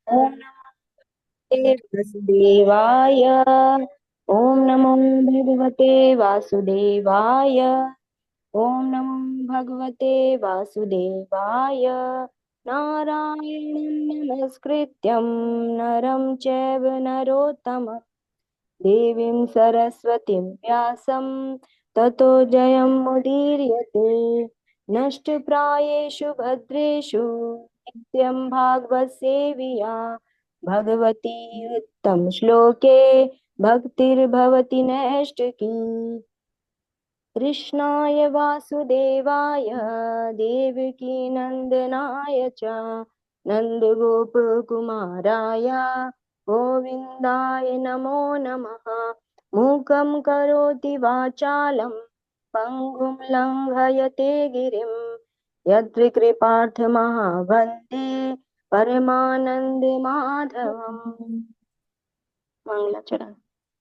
ओम नमो वासुदेवाय। ओम नमो भगवते वासुदेवाय। ओम नमो भगवते वासुदेवाय। नारायणं नमस्कृत्यं नरं चैव नरोत्तमं देवीं सरस्वतीं व्यासं ततो जयमुदीरयते। नष्टप्रायेषु भद्रेषु नित्यं भागवतसेविया भगवती उत्तमश्लोके भक्तिर्भवति नैष्टिकी। कृष्णाय वासुदेवाय देवकी नन्दनाय च नन्दगोपकुमाराय गोविन्दाय नमो नमः। मूकं करोति वाचालं पङ्गुं लङ्घयते गिरिं यत्कृपार्थमहावन्दे परमानन्दमाधवम्। मंगलाचरण।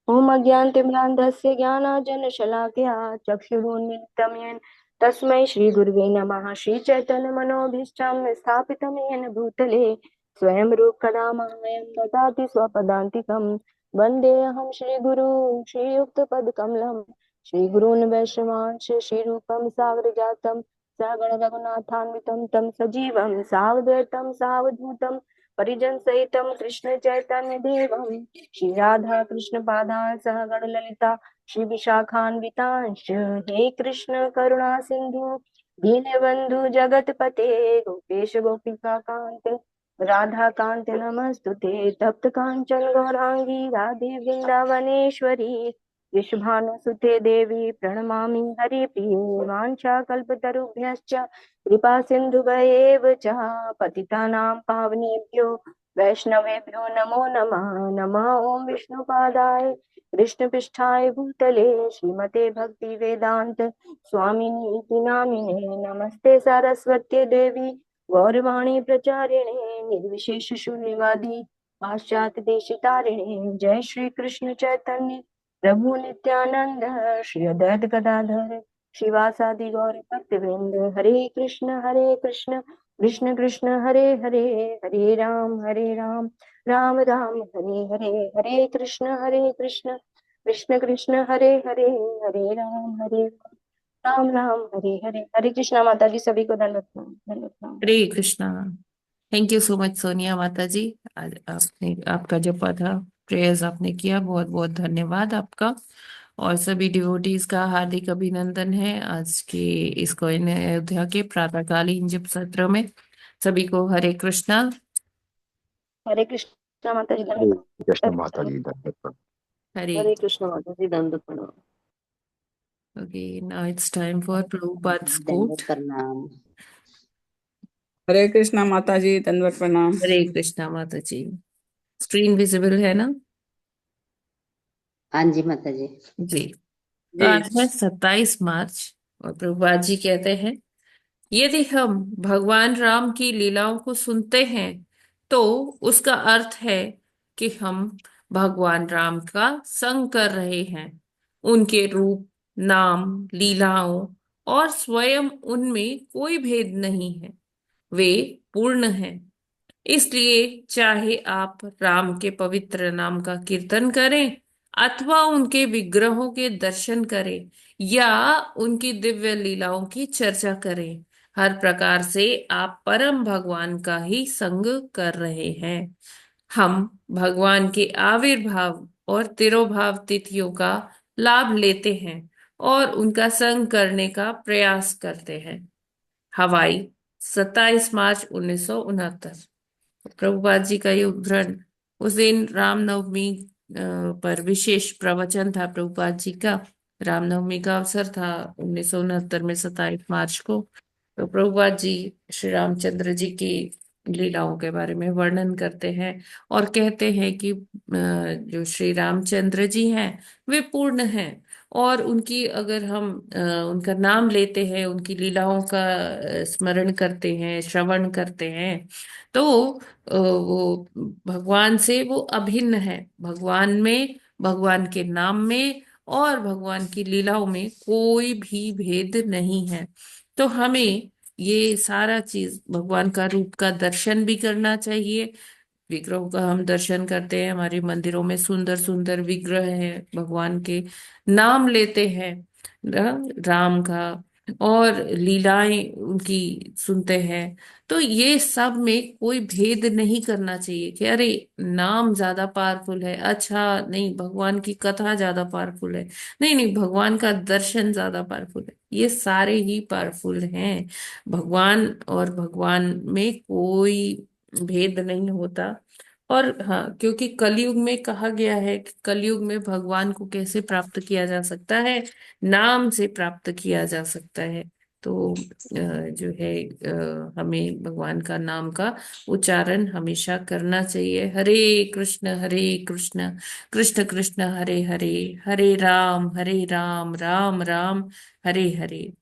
ओम अज्ञानतिमिरान्धस्य ज्ञानाञ्जनशलाकया चक्षुरुन्मिलितं येन तस्मै श्रीगुरुवे नमः। श्रीचैतन्यमनोभीष्टं स्थापितं येन भूतले स्वयं रूपकदा मह्यं ददाति स्वपदान्तिकं। वन्देऽहं श्रीगुरू श्रीयुक्तपदकमलं श्रीगुरून् वैष्णवांश श्रीरूपं सागरजातं सहगण रघुनाथान्वितं तं सजीवं सावधूतं सावधूतं परिजन सहितं कृष्ण चैतन्य देवं श्री राधा कृष्ण पादान सह गण ललिता श्री विशाखान्वितांश। हे कृष्ण करुणा सिंधु दीनबंधु जगतपते गोपेश गोपिका कांत राधा कांत नमस्तुते। तप्त कांचन गौरांगी राधे वृंदावनेश्वरी विश्वभानुसुते देवी प्रणमामि हरिप्रिये। वाञ्छाकल्पतरुभ्यश्च कृपा सिन्धुभयेव च पतितानां पावनेभ्यो वैष्णवेभ्यो नमो नमः। नमः ओम विष्णुपादाय कृष्णपृष्ठाय भूतले श्रीमते भक्ति वेदांत स्वामिनी इति नामिने। नमस्ते सारस्वत्ये देवी गौरवाणी प्रचारिणे निर्विशेष शून्यवादी पाश्चात्य देशतारिणे। जय श्री कृष्ण चैतन्य प्रभु नित्यानंद श्री अद्वैत गदाधर श्रीवासादि गौर भक्तवृंद। हरे कृष्ण कृष्ण कृष्ण हरे हरे हरे राम राम राम हरे हरे। हरे कृष्ण कृष्ण कृष्ण हरे हरे हरे राम राम हरे हरे। हरे कृष्णा माता जी, सभी को दंडवत प्रणाम, दंडवत प्रणाम। हरे Krishna. Thank you so much Sonia माता जी। आज आपने आपका जो पधा प्रेयर्स आपने किया, बहुत बहुत धन्यवाद आपका। और सभी डिवोटीज का हार्दिक अभिनंदन है आज के इसको इन अयोध्या के प्रातःकालीन जप सत्र में। सभी को हरे कृष्णा। हरे कृष्णा माता जी, हरे दंडवत कृष्ण माता प्रणाम। जी दंडवत प्रणाम। हरे। हरे कृष्णा माता जी, दंडवत प्रणाम। Okay, now it's time for Prabhupada quote. दंडवत प्रणाम। हरे कृष्णा माता जी, दंडवत प्रणाम। हरे कृष्णा माता जी। स्क्रीन विजिबल है ना? हाँ जी माता जी। जी। तो जी। आज है 27 मार्च और प्रभुपाद जी कहते हैं, यदि हम भगवान राम की लीलाओं को सुनते हैं तो उसका अर्थ है कि हम भगवान राम का संग कर रहे हैं। उनके रूप, नाम, लीलाओं और स्वयं उनमें कोई भेद नहीं है। वे पूर्ण हैं। इसलिए चाहे आप राम के पवित्र नाम का कीर्तन करें अथवा उनके विग्रहों के दर्शन करें या उनकी दिव्य लीलाओं की चर्चा करें, हर प्रकार से आप परम भगवान का ही संग कर रहे हैं। हम भगवान के आविर्भाव और तिरोभाव तिथियों का लाभ लेते हैं और उनका संग करने का प्रयास करते हैं। हवाई 27 मार्च 1969। प्रभुपाद जी का ये उद्धरण, उस दिन रामनवमी पर विशेष प्रवचन था प्रभुपाद जी का। रामनवमी का अवसर था 1969 में 27 मार्च को। तो प्रभुपाद जी श्री रामचंद्र जी की लीलाओं के बारे में वर्णन करते हैं और कहते हैं कि जो श्री रामचंद्र जी हैं वे पूर्ण हैं। और उनकी अगर हम उनका नाम लेते हैं, उनकी लीलाओं का स्मरण करते हैं, श्रवण करते हैं, तो वो भगवान से वो अभिन्न है। भगवान में, भगवान के नाम में और भगवान की लीलाओं में कोई भी भेद नहीं है। तो हमें ये सारा चीज, भगवान का रूप का दर्शन भी करना चाहिए, विग्रहों का हम दर्शन करते हैं, हमारे मंदिरों में सुंदर सुंदर विग्रह है भगवान के, नाम लेते हैं राम का, और लीलाएं उनकी सुनते हैं। तो ये सब में कोई भेद नहीं करना चाहिए कि अरे नाम ज्यादा पावरफुल है, अच्छा नहीं भगवान की कथा ज्यादा पावरफुल है, नहीं नहीं भगवान का दर्शन ज्यादा पावरफुल है। ये सारे ही पावरफुल हैं। भगवान और भगवान में कोई भेद नहीं होता। और हाँ, क्योंकि कलयुग में कहा गया है कि कलयुग में भगवान को कैसे प्राप्त किया जा सकता है, नाम से प्राप्त किया जा सकता है। तो जो है हमें भगवान का नाम का उच्चारण हमेशा करना चाहिए। हरे कृष्ण कृष्ण कृष्ण हरे हरे, हरे राम राम हरे हरे।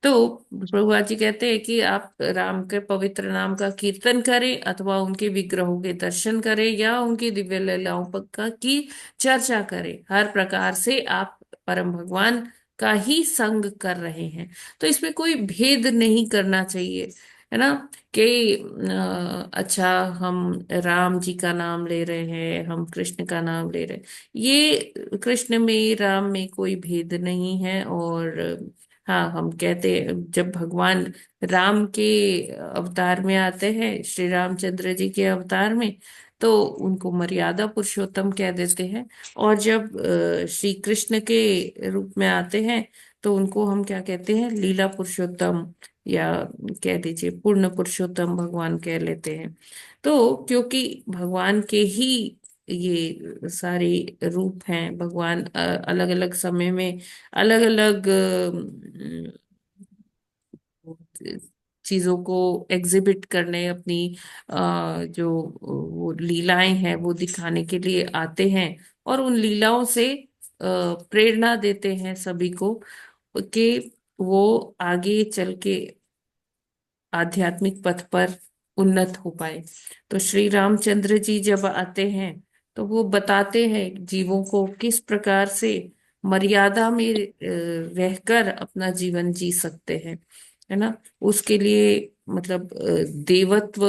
तो प्रभुपाद जी कहते हैं कि आप राम के पवित्र नाम का कीर्तन करें, अथवा उनके विग्रहों के दर्शन करें, या उनकी दिव्य लीलाओं की चर्चा करें, हर प्रकार से आप परम भगवान का ही संग कर रहे हैं। तो इसमें कोई भेद नहीं करना चाहिए, है ना, कि अच्छा हम राम जी का नाम ले रहे हैं, हम कृष्ण का नाम ले रहे हैं। ये कृष्ण में राम में कोई भेद नहीं है। और हाँ, हम कहते हैं जब भगवान राम के अवतार में आते हैं, श्री रामचंद्र जी के अवतार में, तो उनको मर्यादा पुरुषोत्तम कह देते हैं। और जब श्री कृष्ण के रूप में आते हैं, तो उनको हम क्या कहते हैं, लीला पुरुषोत्तम, या कह दीजिए पूर्ण पुरुषोत्तम भगवान कह लेते हैं। तो क्योंकि भगवान के ही ये सारे रूप हैं, भगवान अलग अलग समय में अलग अलग चीजों को एग्जिबिट करने, अपनी जो वो लीलाएं हैं वो दिखाने के लिए आते हैं, और उन लीलाओं से प्रेरणा देते हैं सभी को कि वो आगे चल के आध्यात्मिक पथ पर उन्नत हो पाए। तो श्री रामचंद्र जी जब आते हैं, तो वो बताते हैं जीवों को किस प्रकार से मर्यादा में रहकर अपना जीवन जी सकते हैं, है ना। उसके लिए मतलब देवत्व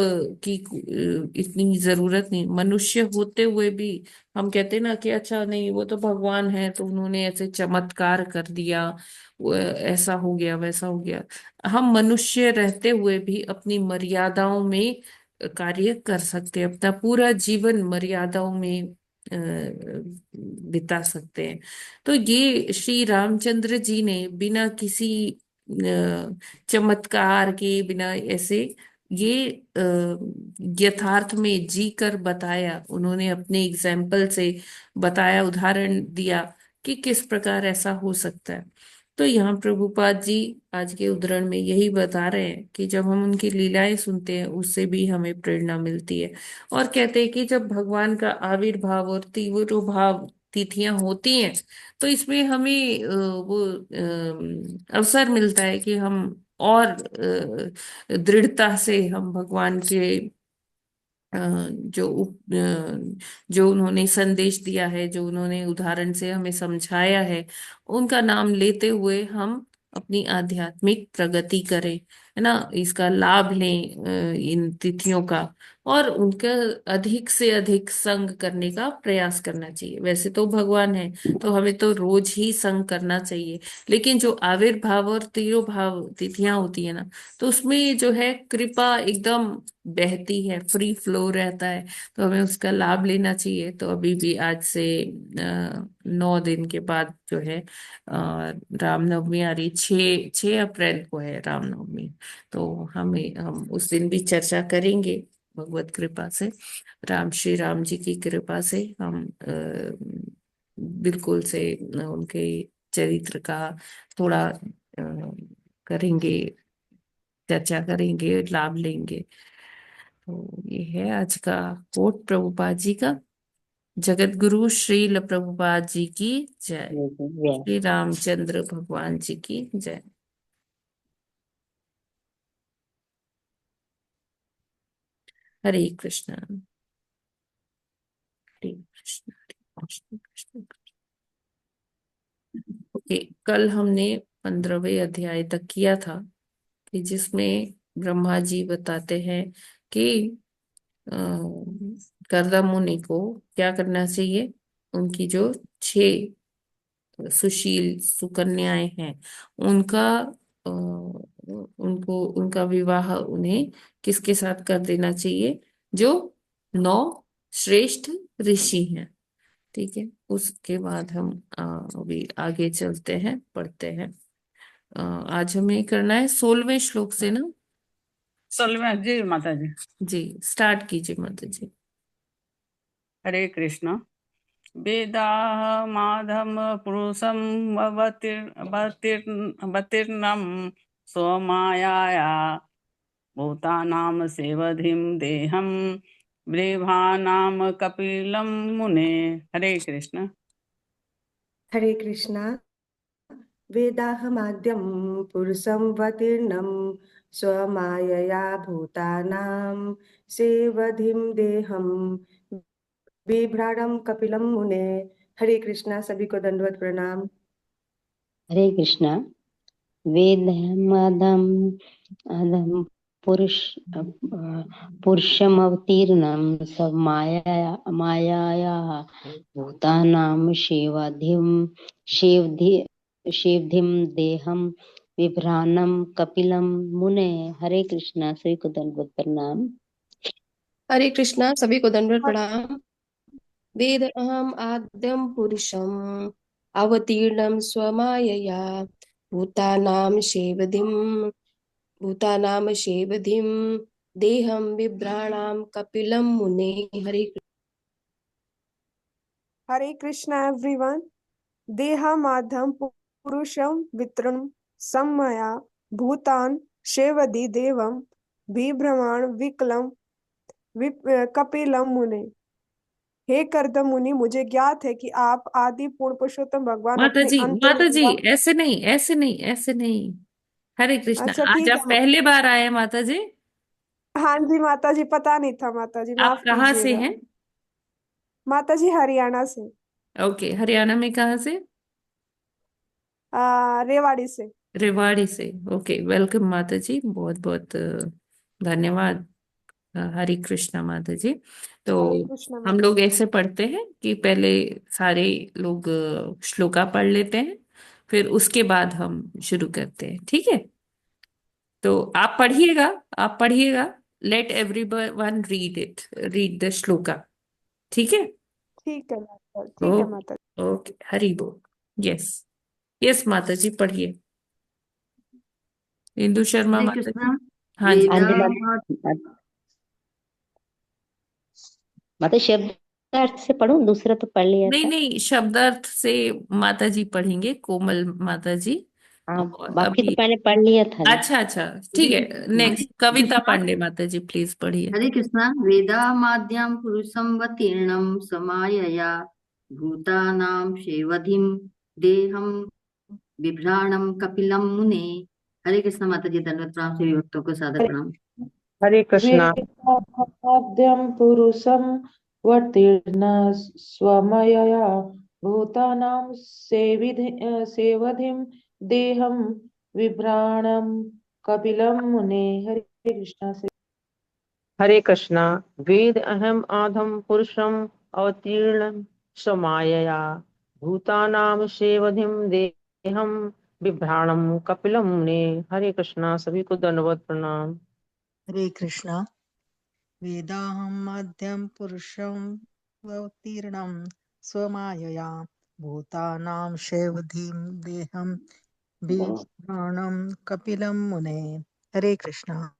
की इतनी जरूरत नहीं, मनुष्य होते हुए भी हम कहते हैं ना कि अच्छा नहीं वो तो भगवान है, तो उन्होंने ऐसे चमत्कार कर दिया, ऐसा हो गया वैसा हो गया। हम मनुष्य रहते हुए भी अपनी मर्यादाओं में कार्य कर सकते हैं, अपना पूरा जीवन मर्यादाओं में बिता सकते हैं। तो ये श्री रामचंद्र जी ने बिना किसी चमत्कार के, बिना ऐसे, ये यथार्थ में जी कर बताया, उन्होंने अपने एग्जाम्पल से बताया, उदाहरण दिया कि किस प्रकार ऐसा हो सकता है। तो यहाँ प्रभुपाद जी आज के उद्धरण में यही बता रहे हैं कि जब हम उनकी लीलाएं सुनते हैं, उससे भी हमें प्रेरणा मिलती है। और कहते हैं कि जब भगवान का आविर्भाव और तिरुभाव तिथियां होती हैं, तो इसमें हमें वो अवसर मिलता है कि हम और दृढ़ता से हम भगवान के जो उन्होंने संदेश दिया है, जो उन्होंने उदाहरण से हमें समझाया है, उनका नाम लेते हुए हम अपनी आध्यात्मिक प्रगति करें, है ना, इसका लाभ लें इन तिथियों का, और उनका अधिक से अधिक संग करने का प्रयास करना चाहिए। वैसे तो भगवान है, तो हमें तो रोज ही संग करना चाहिए, लेकिन जो आविर्भाव और तिरोभाव तिथियां होती है ना, तो उसमें जो है कृपा एकदम बहती है, फ्री फ्लो रहता है, तो हमें उसका लाभ लेना चाहिए। तो अभी भी आज से 9 दिन के बाद जो है रामनवमी आ रही, 6 अप्रैल को है रामनवमी। तो हम उस दिन भी चर्चा करेंगे भगवत कृपा से, श्री राम जी की कृपा से हम बिल्कुल से उनके चरित्र का थोड़ा करेंगे, चर्चा करेंगे, लाभ लेंगे। तो ये है आज का कोट प्रभुपाद जी का। जगत गुरु श्रील प्रभुपाद जी की जय। जय। श्री रामचंद्र भगवान जी की जय। हरे कृष्ण, हरे कृष्ण, हरे कृष्ण, कृष्ण कृष्ण। ओके, कल हमने 15वें अध्याय तक किया था, कि जिसमें ब्रह्मा जी बताते हैं कि करदम मुनि को क्या करना चाहिए? उनकी जो 6 सुशील सुकन्याएं हैं उनका उनको उनका विवाह उन्हें किसके साथ कर देना चाहिए? जो 9 श्रेष्ठ ऋषि हैं। ठीक है, उसके बाद हम अभी आगे चलते हैं, पढ़ते हैं। आज हमें करना है 16वें श्लोक से ना। 16वां जी माता जी। जी, स्टार्ट कीजिए माता जी। हरे कृष्ण। वेदाहमाधम पुरुषं अवतीर्णं स्वमायाया भूतानां सेवधिं देहं ब्रेभानां कपिलं मुने। हरे कृष्ण। हरे कृष्णा। वेदाहमाद्यं पुरुषमवतीर्णं स्वमायया भूतानां सेवधिं देहं बिभ्राणं कपिलं मुने। हरे कृष्णा। सभी को दंडवत प्रणाम। हरे कृष्णा। वेदमदम अदम पुरुषमवतीर्णं मायायाः भूतानां शेवधिं देहं बिभ्राणं कपिलं मुने। हरे कृष्णा। सभी को दंडवत प्रणाम। हरे कृष्णा। सभी को दंडवत प्रणाम। वेद अहम आद्यम पुरुषम अवतीर्णम स्वमायया भूतानाम शेवधिम देहम बिभ्राणाम कपिलम मुने। हरे कृष्णा एवरीवन। देहामाधम पुरुषं वित्रं सम्मया भूतान शेवधि देवं बिभ्रमाण विकलम कपिलम मुने। हे कर्दम मुनि, मुझे ज्ञात है कि आप आदि पूर्ण पुरुषोत्तम भगवान माता अपनी जी, अंतिम माता जी, लीला। ऐसे नहीं, ऐसे नहीं, ऐसे नहीं। हरे कृष्णा। अच्छा आज ठीक आप है। पहले बार आए हैं माता जी। हाँ जी माता जी, पता नहीं था माता जी, आप माफ कहाँ से कीजिएगा। हैं? माता जी हरियाणा से। ओके, हरियाणा में कहाँ से? रेवाड़ी से। रेवाड़ी से। ओके, वेलकम माता जी, बहुत बहुत धन्यवाद। हरे कृष्णा माता जी। तो हरे कृष्णा हम माता लोग जी। ऐसे पढ़ते हैं कि पहले सारे लोग श्लोका पढ़ लेते हैं, फिर उसके बाद हम शुरू करते हैं, ठीक है? तो आप पढ़िएगा, आप पढ़िएगा। Late everyone read it, read the shloka. ठीक है? ठीक है माता, ओ, ठीक है माता जी। ओके, हरि बोल। यस, यस माता जी, पढ़िए। इंदु शर्मा हरे माता जी। कृष्णा। हाँ जी। हाँ जी वेदा माता शब्द अर्थ से पढ़ूं, दूसरा तो पढ़ लिया नहीं था। नहीं, शब्दार्थ से माता जी पढ़ेंगे, कोमल माता जी। हाँ, और बाकी तो अभी मैंने पढ़ लिया था जी। अच्छा अच्छा, ठीक हरे है। हरे नेक्स्ट कविता कृष्णा। पांडे माता जी, प्लीज पढ़िए। हरे कृष्णा। वेदामाद्यां पुरुषं समायया भूतानां शेवधिं देहं बिभ्राणं कपिलं मुने। हरे कृष्ण माता जी, दंडवत प्रणाम। सभी भक्तों को सादर प्रणाम। हरे कृष्णा। वेदाद्यं पुरुषं वर्तीर्न स्वमयया भूतानां सेवधिं देहं बिभ्राणं कपिलं मुने। हरे कृष्णा से। हरे कृष्णा। वेद अहम आधम पुरुषम अवतीर्ण समायया भूतानाम शेवधिम देहम बिभ्राणम कपिलम मुने। हरे कृष्णा। सभी को दंडवत प्रणाम। हरे कृष्णा। वेदाहमाद्यं पुरुषमवतीर्णं स्वमायया भूतानां शेवधिं देहं बिभ्राणं कपिलं मुने। हरे कृष्णा।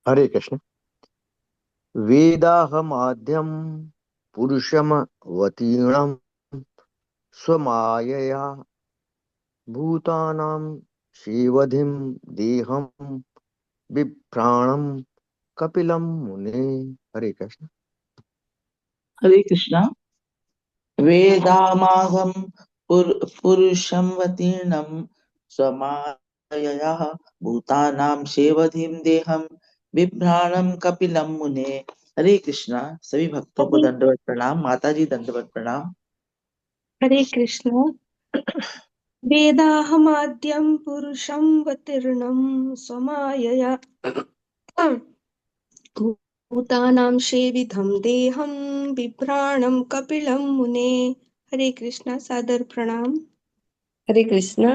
हरे कृष्ण। वेदाहमाद्यं पुरुषमवतीर्णं स्वमायया भूतानां शेवधिं देहं बिभ्राणं कपिलं मुने। हरे कृष्ण। हरे कृष्णा। वेदामागम पुरुषमवतीर्णं स्वमायया भूतानां शेवधिं देहं बिभ्राणं कपिलं मुने। हरे कृष्णा। सभी भक्तों को हरे दंडवत प्रणाम। माता जी दंडवत प्रणाम। हरे कृष्ण। वेदाहमाद्यं पुरुषं वतीर्णं स्वमायया भूतानां सेविधं देहं बिभ्राणं कपिलं मुने। हरे कृष्णा सादर प्रणाम। हरे कृष्णा।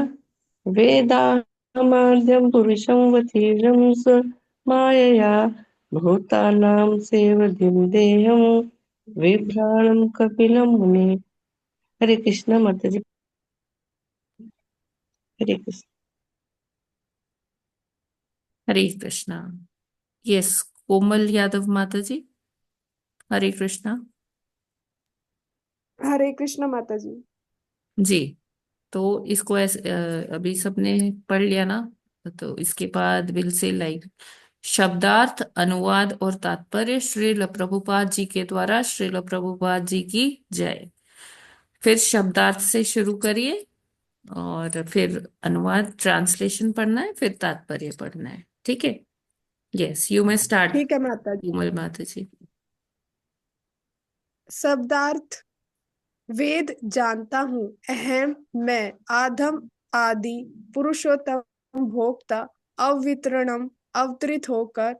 वेदाहमाद्यं पुरुषं वतीर्यं स मायया भूतानां सेवधिं देहं विभ्राणं कपिलं मुने। हरे कृष्णा माता जी। हरे कृष्ण। हरे कृष्णा। यस, कोमल यादव माता जी। हरे कृष्णा। हरे कृष्ण माता जी। जी, तो इसको ऐसे अभी सबने पढ़ लिया ना, तो इसके बाद विल से लाइक शब्दार्थ, अनुवाद और तात्पर्य श्रील प्रभुपाद जी के द्वारा। श्रील प्रभुपाद जी की जय। फिर शब्दार्थ से शुरू करिए और फिर अनुवाद ट्रांसलेशन पढ़ना है, फिर तात्पर्य पढ़ना है। ठीक है? यस, यू मे स्टार्ट ठीक है माता जी। कोमल माता जी। शब्दार्थ। वेद जानता हूँ, अहम मैं, आधम आदि, पुरुषोत्तम भोक्ता, अवितरणम अवतरित होकर,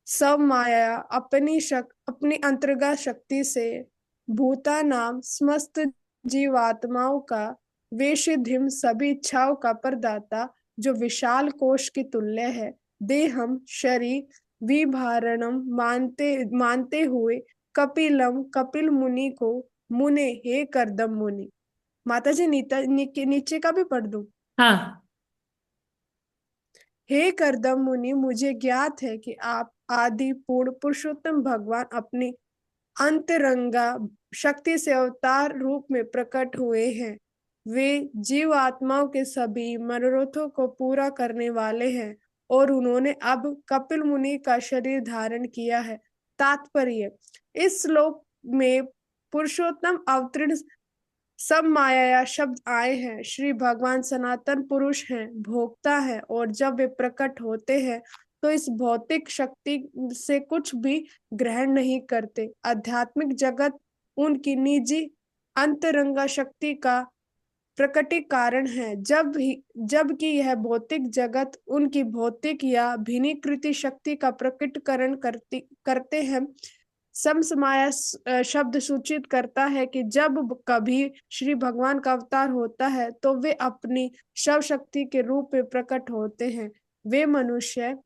सब माया अपनी अंतर्गत शक्ति से भूता नाम समस्त जीवात्माओं का वेशिधिम सभी इच्छाओं का प्रदाता, जो विशाल कोश की तुल्य है, देहम शरीर, विभारणम मानते मानते हुए, कपिलम कपिल मुनि को, मुने हे करदम मुनि। माता जी नीचे का भी पढ़ दूं? हाँ। हे करदम मुनि, मुझे ज्ञात है कि आप आदि पूर्ण पुरुषोत्तम भगवान अपनी अंतरंगा शक्ति से अवतार रूप में प्रकट हुए हैं। वे जीव आत्माओं के सभी मनोरथों को पूरा करने वाले हैं और उन्होंने अब कपिल मुनि का शरीर धारण किया है। तात्पर्य। इस श्लोक में पुरुषोत्तम अवतीर्ण सब माया शब्द आए हैं। श्री भगवान सनातन पुरुष हैं, भोक्ता है, और जब वे प्रकट होते हैं तो इस भौतिक शक्ति से कुछ भी ग्रहण नहीं करते। आध्यात्मिक जगत उनकी निजी अंतरंगा शक्ति का प्रकटीकरण है, जबकि यह भौतिक जगत उनकी भौतिक या भिन्नकृति शक्ति का प्रकटीकरण करते हैं। समसमाया शब्द सूचित करता है कि जब कभी श्री भगवान का अवतार होता है तो वे अपनी शव शक्ति के रूप में प्रकट होते हैं। वे मनुष्य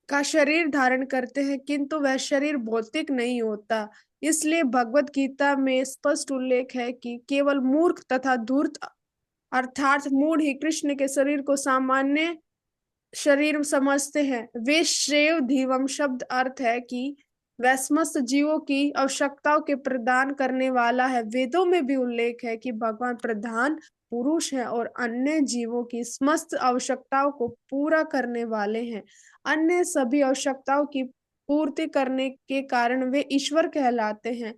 का शरीर धारण करते हैं, किंतु वह शरीर भौतिक नहीं होता। इसलिए भगवत गीता में स्पष्ट उल्लेख है कि केवल मूर्ख तथा धूर्त अर्थात मूढ़ ही कृष्ण के शरीर को सामान्य शरीर समझते हैं। वे श्रेय धीवम शब्द अर्थ है कि वह समस्त जीवों की आवश्यकताओं के प्रदान करने वाला है। वेदों में भी उल्लेख है कि भगवान प्रधान पुरुष हैं और अन्य जीवों की समस्त आवश्यकताओं को पूरा करने वाले हैं। अन्य सभी आवश्यकताओं की पूर्ति करने के कारण वे ईश्वर कहलाते हैं।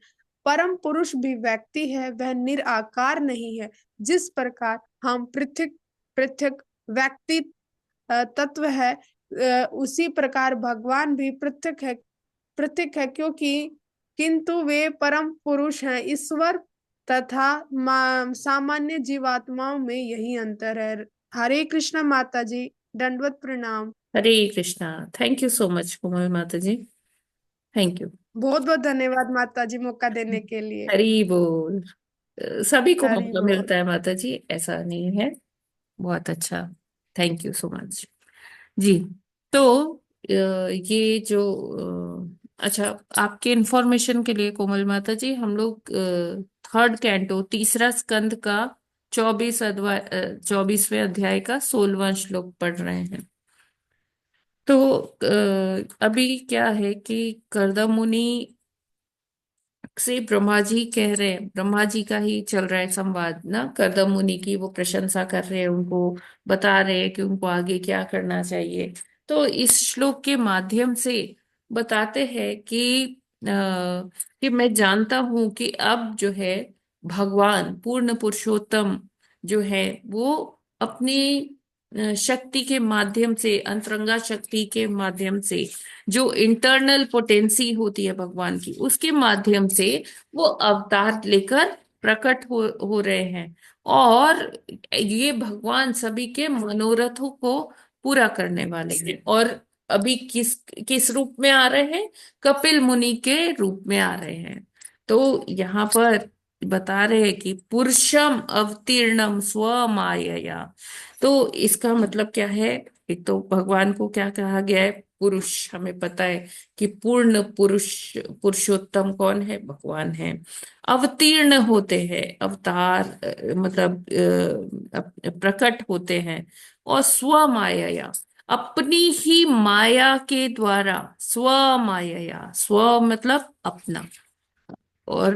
परम पुरुष भी व्यक्ति है, वह निराकार नहीं है। जिस प्रकार हम पृथक पृथक व्यक्ति तत्व है, उसी प्रकार भगवान भी पृथक है, क्योंकि किंतु वे परम पुरुष हैं। ईश्वर तथा सामान्य जीवात्माओं में यही अंतर है। हरे कृष्णा माता जी, दंडवत प्रणाम। हरे Krishna. Thank you so much Komal माता जी। Thank you. बहुत बहुत धन्यवाद माता जी मौका देने के लिए। हरी बोल। सभी को हरि मौका बोल। मिलता है माता जी, ऐसा नहीं है। बहुत अच्छा। थैंक यू सो मच जी। तो ये जो अच्छा, आपके इंफॉर्मेशन के लिए कोमल माता जी, हम लोग थर्ड कैंटो तीसरा स्कंद का 24वें अध्याय का 16वां श्लोक पढ़ रहे हैं। तो अभी क्या है कि करदम मुनि से ब्रह्मा जी कह रहे हैं, ब्रह्मा जी का ही चल रहा है संवाद ना, करदम मुनि की वो प्रशंसा कर रहे हैं, उनको बता रहे हैं कि उनको आगे क्या करना चाहिए। तो इस श्लोक के माध्यम से बताते हैं कि मैं जानता हूं कि अब जो है भगवान पूर्ण पुरुषोत्तम जो है वो अपनी शक्ति के माध्यम से, अंतरंगा शक्ति के माध्यम से, जो इंटरनल पोटेंसी होती है भगवान की, उसके माध्यम से वो अवतार लेकर प्रकट हो रहे हैं। और ये भगवान सभी के मनोरथों को पूरा करने वाले हैं। और अभी किस किस रूप में आ रहे हैं? कपिल मुनि के रूप में आ रहे हैं। तो यहाँ पर बता रहे हैं कि पुरुषम अवतीर्णम स्व मायया। तो इसका मतलब क्या है? एक तो भगवान को क्या कहा गया है? पुरुष। हमें पता है कि पूर्ण पुरुष, पुरुषोत्तम कौन है? भगवान है। अवतीर्ण होते हैं, अवतार मतलब प्रकट होते हैं। और स्व मायया, अपनी ही माया के द्वारा। स्व मायया, स्व मतलब अपना, और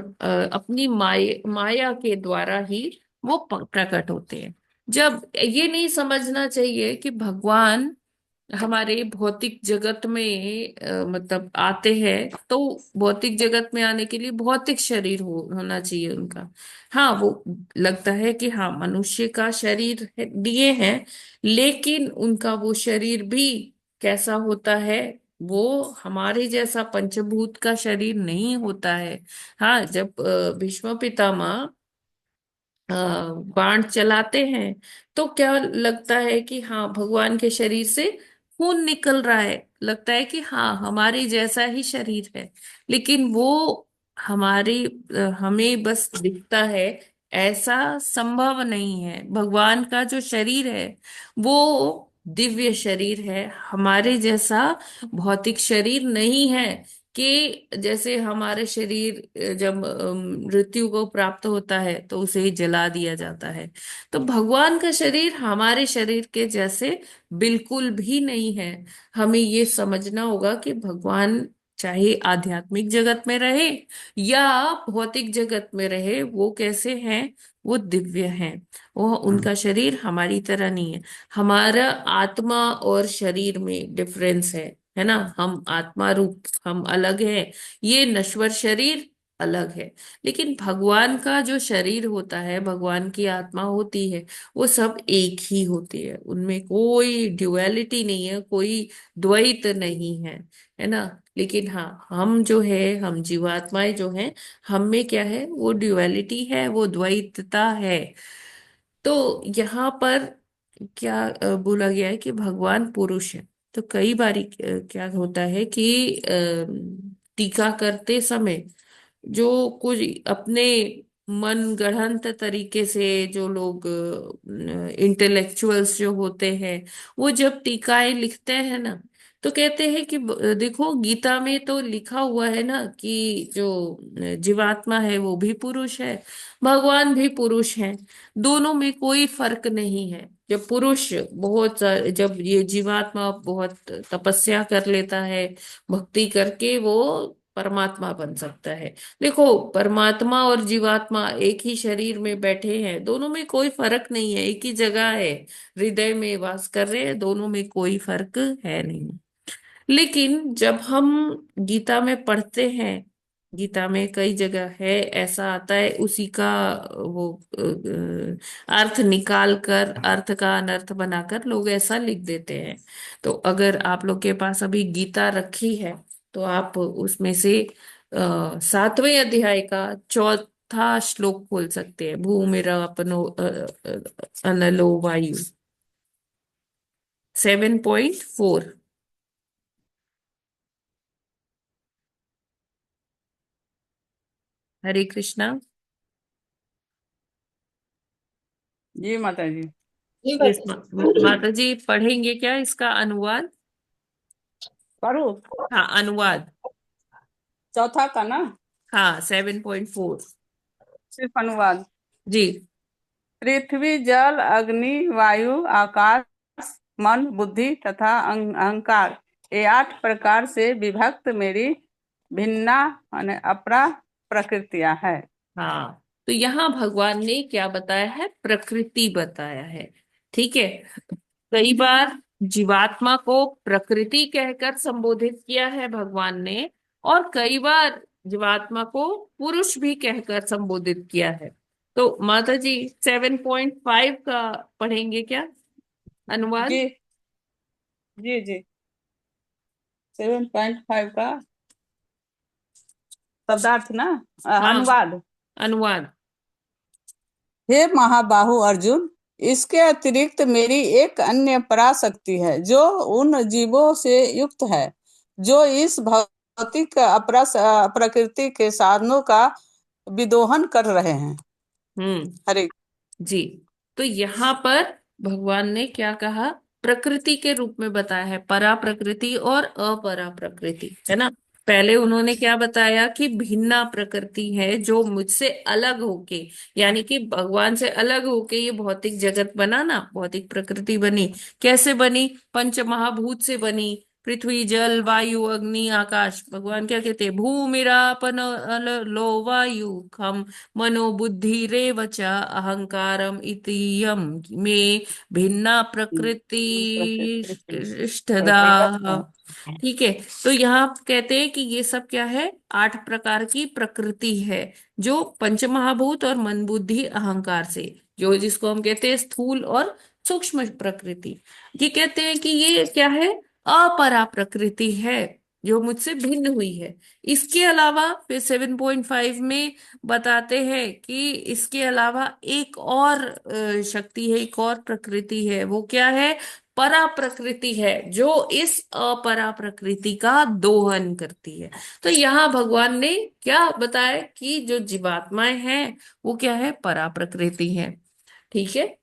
अपनी माया के द्वारा ही वो प्रकट होते हैं। जब ये नहीं समझना चाहिए कि भगवान हमारे भौतिक जगत में मतलब आते हैं, तो भौतिक जगत में आने के लिए भौतिक शरीर होना चाहिए उनका। हाँ, वो लगता है कि हाँ मनुष्य का शरीर दिए हैं, लेकिन उनका वो शरीर भी कैसा होता है? वो हमारे जैसा पंचभूत का शरीर नहीं होता है। हाँ, जब भीष्म पितामह अ, बाण चलाते हैं, तो क्या लगता है कि हाँ भगवान के शरीर से खून निकल रहा है, लगता है कि हाँ हमारे जैसा ही शरीर है। लेकिन वो हमारी हमें बस दिखता है, ऐसा संभव नहीं है। भगवान का जो शरीर है वो दिव्य शरीर है, हमारे जैसा भौतिक शरीर नहीं है। कि जैसे हमारे शरीर जब मृत्यु को प्राप्त होता है तो उसे ही जला दिया जाता है, तो भगवान का शरीर हमारे शरीर के जैसे बिल्कुल भी नहीं है। हमें ये समझना होगा कि भगवान चाहे आध्यात्मिक जगत में रहे या भौतिक जगत में रहे, वो कैसे हैं? वो दिव्य हैं। वो, उनका शरीर हमारी तरह नहीं है। हमारा आत्मा और शरीर में डिफरेंस है ना? हम आत्मा रूप, हम अलग है, ये नश्वर शरीर अलग है। लेकिन भगवान का जो शरीर होता है, भगवान की आत्मा होती है, वो सब एक ही होती है। उनमें कोई ड्युअलिटी नहीं है, कोई द्वैत नहीं है ना? लेकिन हाँ, हम जो है, हम जीवात्माएं जो हैं, हम में क्या है? वो ड्युअलिटी है, वो द्वैतता है। तो यहाँ पर क्या बोला गया है कि भगवान पुरुष है। तो कई बारी क्या होता है कि टीका करते समय जो कुछ अपने मन गढ़ंत तरीके से जो लोग इंटेलेक्चुअल्स जो होते हैं, वो जब टीकाएं लिखते हैं ना, तो कहते हैं कि देखो गीता में तो लिखा हुआ है ना कि जो जीवात्मा है वो भी पुरुष है, भगवान भी पुरुष है, दोनों में कोई फर्क नहीं है। जब पुरुष जब ये जीवात्मा बहुत तपस्या कर लेता है, भक्ति करके वो परमात्मा बन सकता है। देखो, परमात्मा और जीवात्मा एक ही शरीर में बैठे हैं, दोनों में कोई फर्क नहीं है, एक ही जगह है, हृदय में वास कर रहे हैं, दोनों में कोई फर्क है नहीं। लेकिन जब हम गीता में पढ़ते हैं, गीता में कई जगह है ऐसा आता है, उसी का वो अर्थ निकाल कर, अर्थ का अनर्थ बनाकर लोग ऐसा लिख देते हैं। तो अगर आप लोग के पास अभी गीता रखी है, तो आप उसमें से 7वें अध्याय का 4था श्लोक खोल सकते हैं। भूमिरापनो अनलो वायु, 7.4। हरे कृष्णा। जी माता जी। यस माता जी, पढ़ेंगे क्या इसका अनुवाद? पढ़ो। हाँ, अनुवाद। चौथा का ना? हाँ, 7.4। सिर्फ अनुवाद। जी। पृथ्वी, जल, अग्नि, वायु, आकाश, मन, बुद्धि तथा अहंकार, ये 8 प्रकार से विभक्त मेरी भिन्ना माने अपरा प्रकृतियां है। हाँ, तो यहाँ भगवान ने क्या बताया है? प्रकृति बताया है। ठीक है। कई बार जीवात्मा को प्रकृति कहकर संबोधित किया है भगवान ने, और कई बार जीवात्मा को पुरुष भी कहकर संबोधित किया है। तो माता जी 7.5 का पढ़ेंगे क्या अनुवाद? जी जी जी। 7.5 का शब्दार्थ ना? हाँ, अनुवाद। अनुवाद। हे महाबाहु अर्जुन, इसके अतिरिक्त मेरी एक अन्य पराशक्ति है जो उन जीवों से युक्त है जो इस भौतिक प्रकृति के साधनों का विदोहन कर रहे हैं। हरे जी। तो यहाँ पर भगवान ने क्या कहा, प्रकृति के रूप में बताया है, परा प्रकृति और अपरा प्रकृति, है ना। पहले उन्होंने क्या बताया कि भिन्ना प्रकृति है जो मुझसे अलग होके, यानी कि भगवान से अलग होके ये भौतिक जगत बना ना, भौतिक प्रकृति बनी। कैसे बनी? पंच महाभूत से बनी। पृथ्वी, जल, वायु, अग्नि, आकाश। भगवान क्या कहते हैं? भूमिरापन लो वायु खम मनो बुद्धि रेव च अहंकारम इतीयम मे भिन्ना प्रकृति इष्टदा। ठीक है। तो यहाँ कहते हैं कि ये सब क्या है? 8 प्रकार की प्रकृति है जो पंच महाभूत और मन बुद्धि अहंकार से, जो जिसको हम कहते हैं स्थूल और सूक्ष्म प्रकृति। ये कहते हैं कि ये क्या है? अपरा प्रकृति है जो मुझसे भिन्न हुई है। इसके अलावा फिर 7.5 में बताते हैं कि इसके अलावा एक और शक्ति है, एक और प्रकृति है। वो क्या है? परा प्रकृति है जो इस अपरा प्रकृति का दोहन करती है। तो यहाँ भगवान ने क्या बताया कि जो जीवात्माएं हैं वो क्या है? परा प्रकृति है। ठीक है।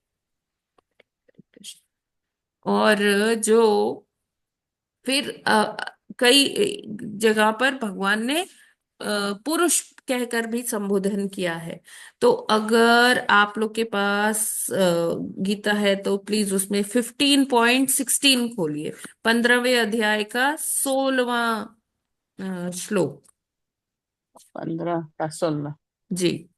और जो फिर कई जगह पर भगवान ने पुरुष कहकर भी संबोधन किया है। तो अगर आप लोग के पास गीता है तो प्लीज उसमें 15.16 खोलिए, 15वें अध्याय का 16वां श्लोक। 15 का 16 जी।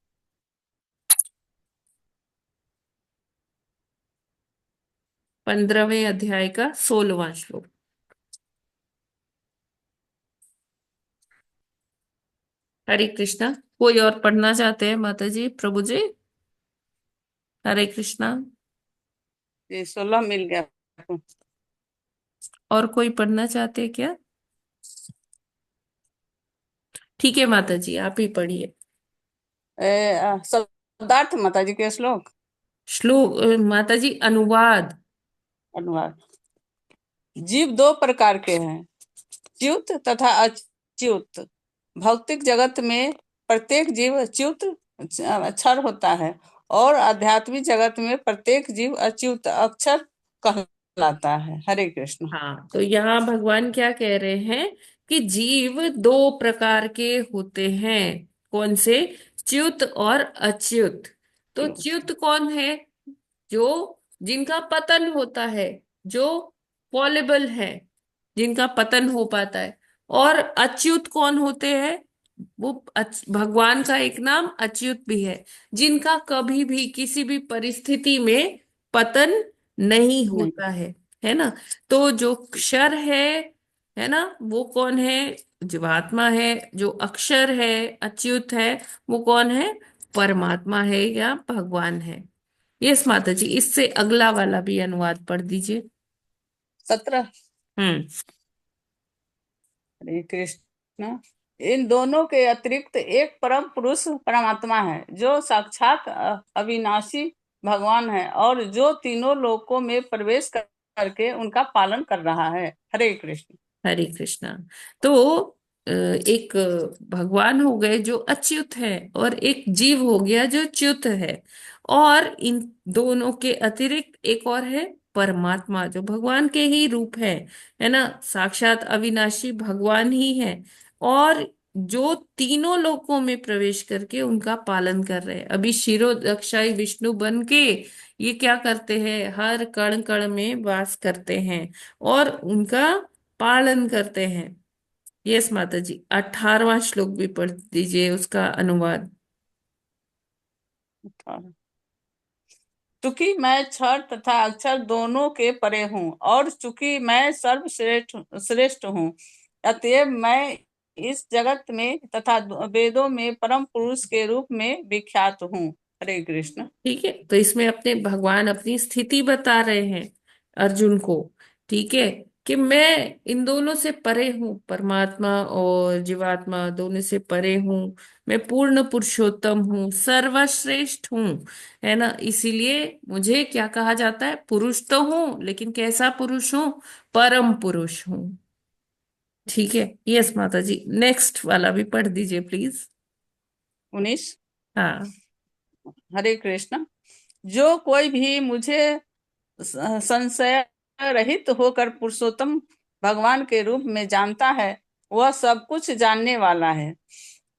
पंद्रहवें अध्याय का 16वां श्लोक। हरे कृष्णा। कोई और पढ़ना चाहते हैं माता जी, प्रभु जी? हरे कृष्णा। ये 16 मिल गया आपको? और कोई पढ़ना चाहते हैं क्या? ठीक है माता जी, आप ही पढ़िए। शब्दार्थ माता जी के श्लोक। श्लोक माता जी, अनुवाद। अनुवाद। जीव 2 प्रकार के हैं, च्युत तथा अच्युत। भौतिक जगत में प्रत्येक जीव च्युत अक्षर होता है और आध्यात्मिक जगत में प्रत्येक जीव अच्युत अक्षर कहलाता है। हरे कृष्ण। हाँ, तो यहाँ भगवान क्या कह रहे हैं कि जीव 2 प्रकार के होते हैं। कौन से? च्युत और अच्युत। तो च्युत कौन है? जो जिनका पतन होता है, जो फॉलेबल है, जिनका पतन हो पाता है। और अच्युत कौन होते हैं? वो भगवान का एक नाम अच्युत भी है, जिनका कभी भी किसी भी परिस्थिति में पतन नहीं होता है ना। तो जो क्षर है ना, वो कौन है? जीवात्मा है। जो अक्षर है, अच्युत है, वो कौन है? परमात्मा है या भगवान है। यस माता जी, इससे अगला वाला भी अनुवाद पढ़ दीजिए। 17। हम्म। हरे कृष्ण। इन दोनों के अतिरिक्त एक परम पुरुष परमात्मा है जो साक्षात अविनाशी भगवान है और जो तीनों लोकों में प्रवेश करके उनका पालन कर रहा है। हरे कृष्ण। हरे कृष्णा। तो एक भगवान हो गए जो अच्युत है और एक जीव हो गया जो च्युत है। और इन दोनों के अतिरिक्त एक और है परमात्मा, जो भगवान के ही रूप है ना, साक्षात अविनाशी भगवान ही है। और जो तीनों लोकों में प्रवेश करके उनका पालन कर रहे हैं। अभी क्षीरोदक्षाई विष्णु बन के ये क्या करते हैं? हर कण कण में वास करते हैं और उनका पालन करते हैं। यस माता जी, 18वां श्लोक भी पढ़ दीजिए, उसका अनुवाद। चूंकि मैं क्षर तथा अक्षर दोनों के परे हूँ और चूंकि मैं सर्वश्रेष्ठ श्रेष्ठ हूँ, अतएव मैं इस जगत में तथा वेदों में परम पुरुष के रूप में विख्यात हूँ। हरे कृष्ण। ठीक है। तो इसमें अपने भगवान अपनी स्थिति बता रहे हैं अर्जुन को। ठीक है, कि मैं इन दोनों से परे हूँ, परमात्मा और जीवात्मा दोनों से परे हूँ। मैं पूर्ण पुरुषोत्तम हूँ, सर्वश्रेष्ठ हूँ, है ना। इसीलिए मुझे क्या कहा जाता है, पुरुष तो हूँ लेकिन कैसा पुरुष हूँ, परम पुरुष हूँ। ठीक है, यस माता जी, नेक्स्ट वाला भी पढ़ दीजिए प्लीज। 19। हाँ। हरे कृष्ण। जो कोई भी मुझे संशय रहित होकर पुरुषोत्तम भगवान के रूप में जानता है, वह सब कुछ जानने वाला है।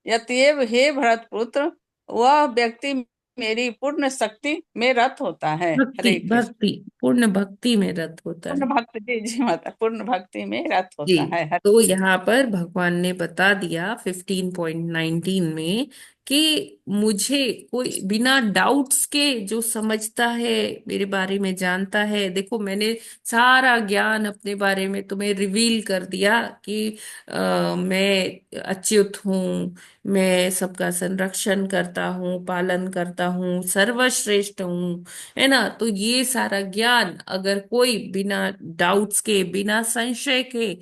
यतएव हे भरत पुत्र, वह व्यक्ति मेरी पूर्ण शक्ति में रत होता है। भक्ति, हरे कृष्ण। भक्ति, पूर्ण भक्ति में रत होता पूर्ण है। भक्ति, जी जी माता, पूर्ण भक्ति में रत जी, होता है। तो यहाँ पर भगवान ने बता दिया 15.19 में कि मुझे कोई बिना डाउट्स के जो समझता है, मेरे बारे में जानता है। देखो, मैंने सारा ज्ञान अपने बारे में तुम्हें रिवील कर दिया कि मैं अच्युत हूँ, मैं सबका संरक्षण करता हूँ, पालन करता हूँ, सर्वश्रेष्ठ हूँ, है ना। तो ये सारा ज्ञान अगर कोई बिना डाउट्स के, बिना संशय के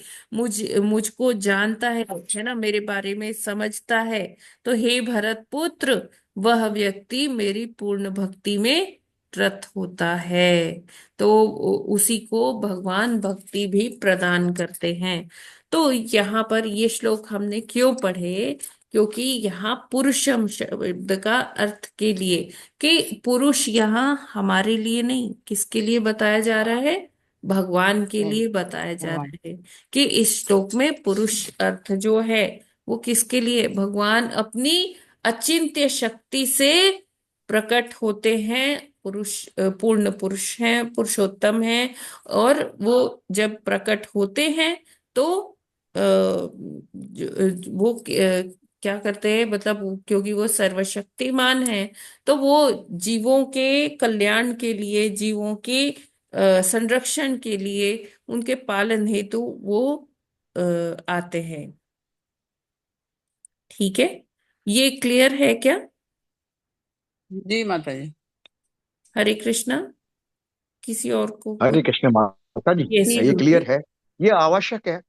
मुझको जानता है ना, मेरे बारे में समझता है, तो हे भरत पुत्र, वह व्यक्ति मेरी पूर्ण भक्ति में रत होता है। तो उसी को भगवान भक्ति भी प्रदान करते हैं। तो यहाँ पर ये श्लोक हमने क्यों पढ़े, क्योंकि यहाँ पुरुषम शब्द का अर्थ के लिए, कि पुरुष यहाँ हमारे लिए नहीं, किसके लिए बताया जा रहा है, भगवान के लिए बताया जा भगवान। रहा है। कि इस श्लोक में पुरुष अर्थ जो है वो किसके लिए, भगवान अपनी अचिंत्य शक्ति से प्रकट होते हैं, पुरुष पूर्ण पुरुष हैं, पुरुषोत्तम हैं। और वो जब प्रकट होते हैं तो वो क्या करते हैं, मतलब क्योंकि वो सर्वशक्तिमान है, तो वो जीवों के कल्याण के लिए, जीवों के संरक्षण के लिए, उनके पालन हेतु वो आते हैं। ठीक है, ये क्लियर है क्या? जी माता जी। हरे कृष्णा। किसी और को हरे कुछ? कृष्ण माता जी, यस ये गुरु क्लियर जी। है। ये आवश्यक है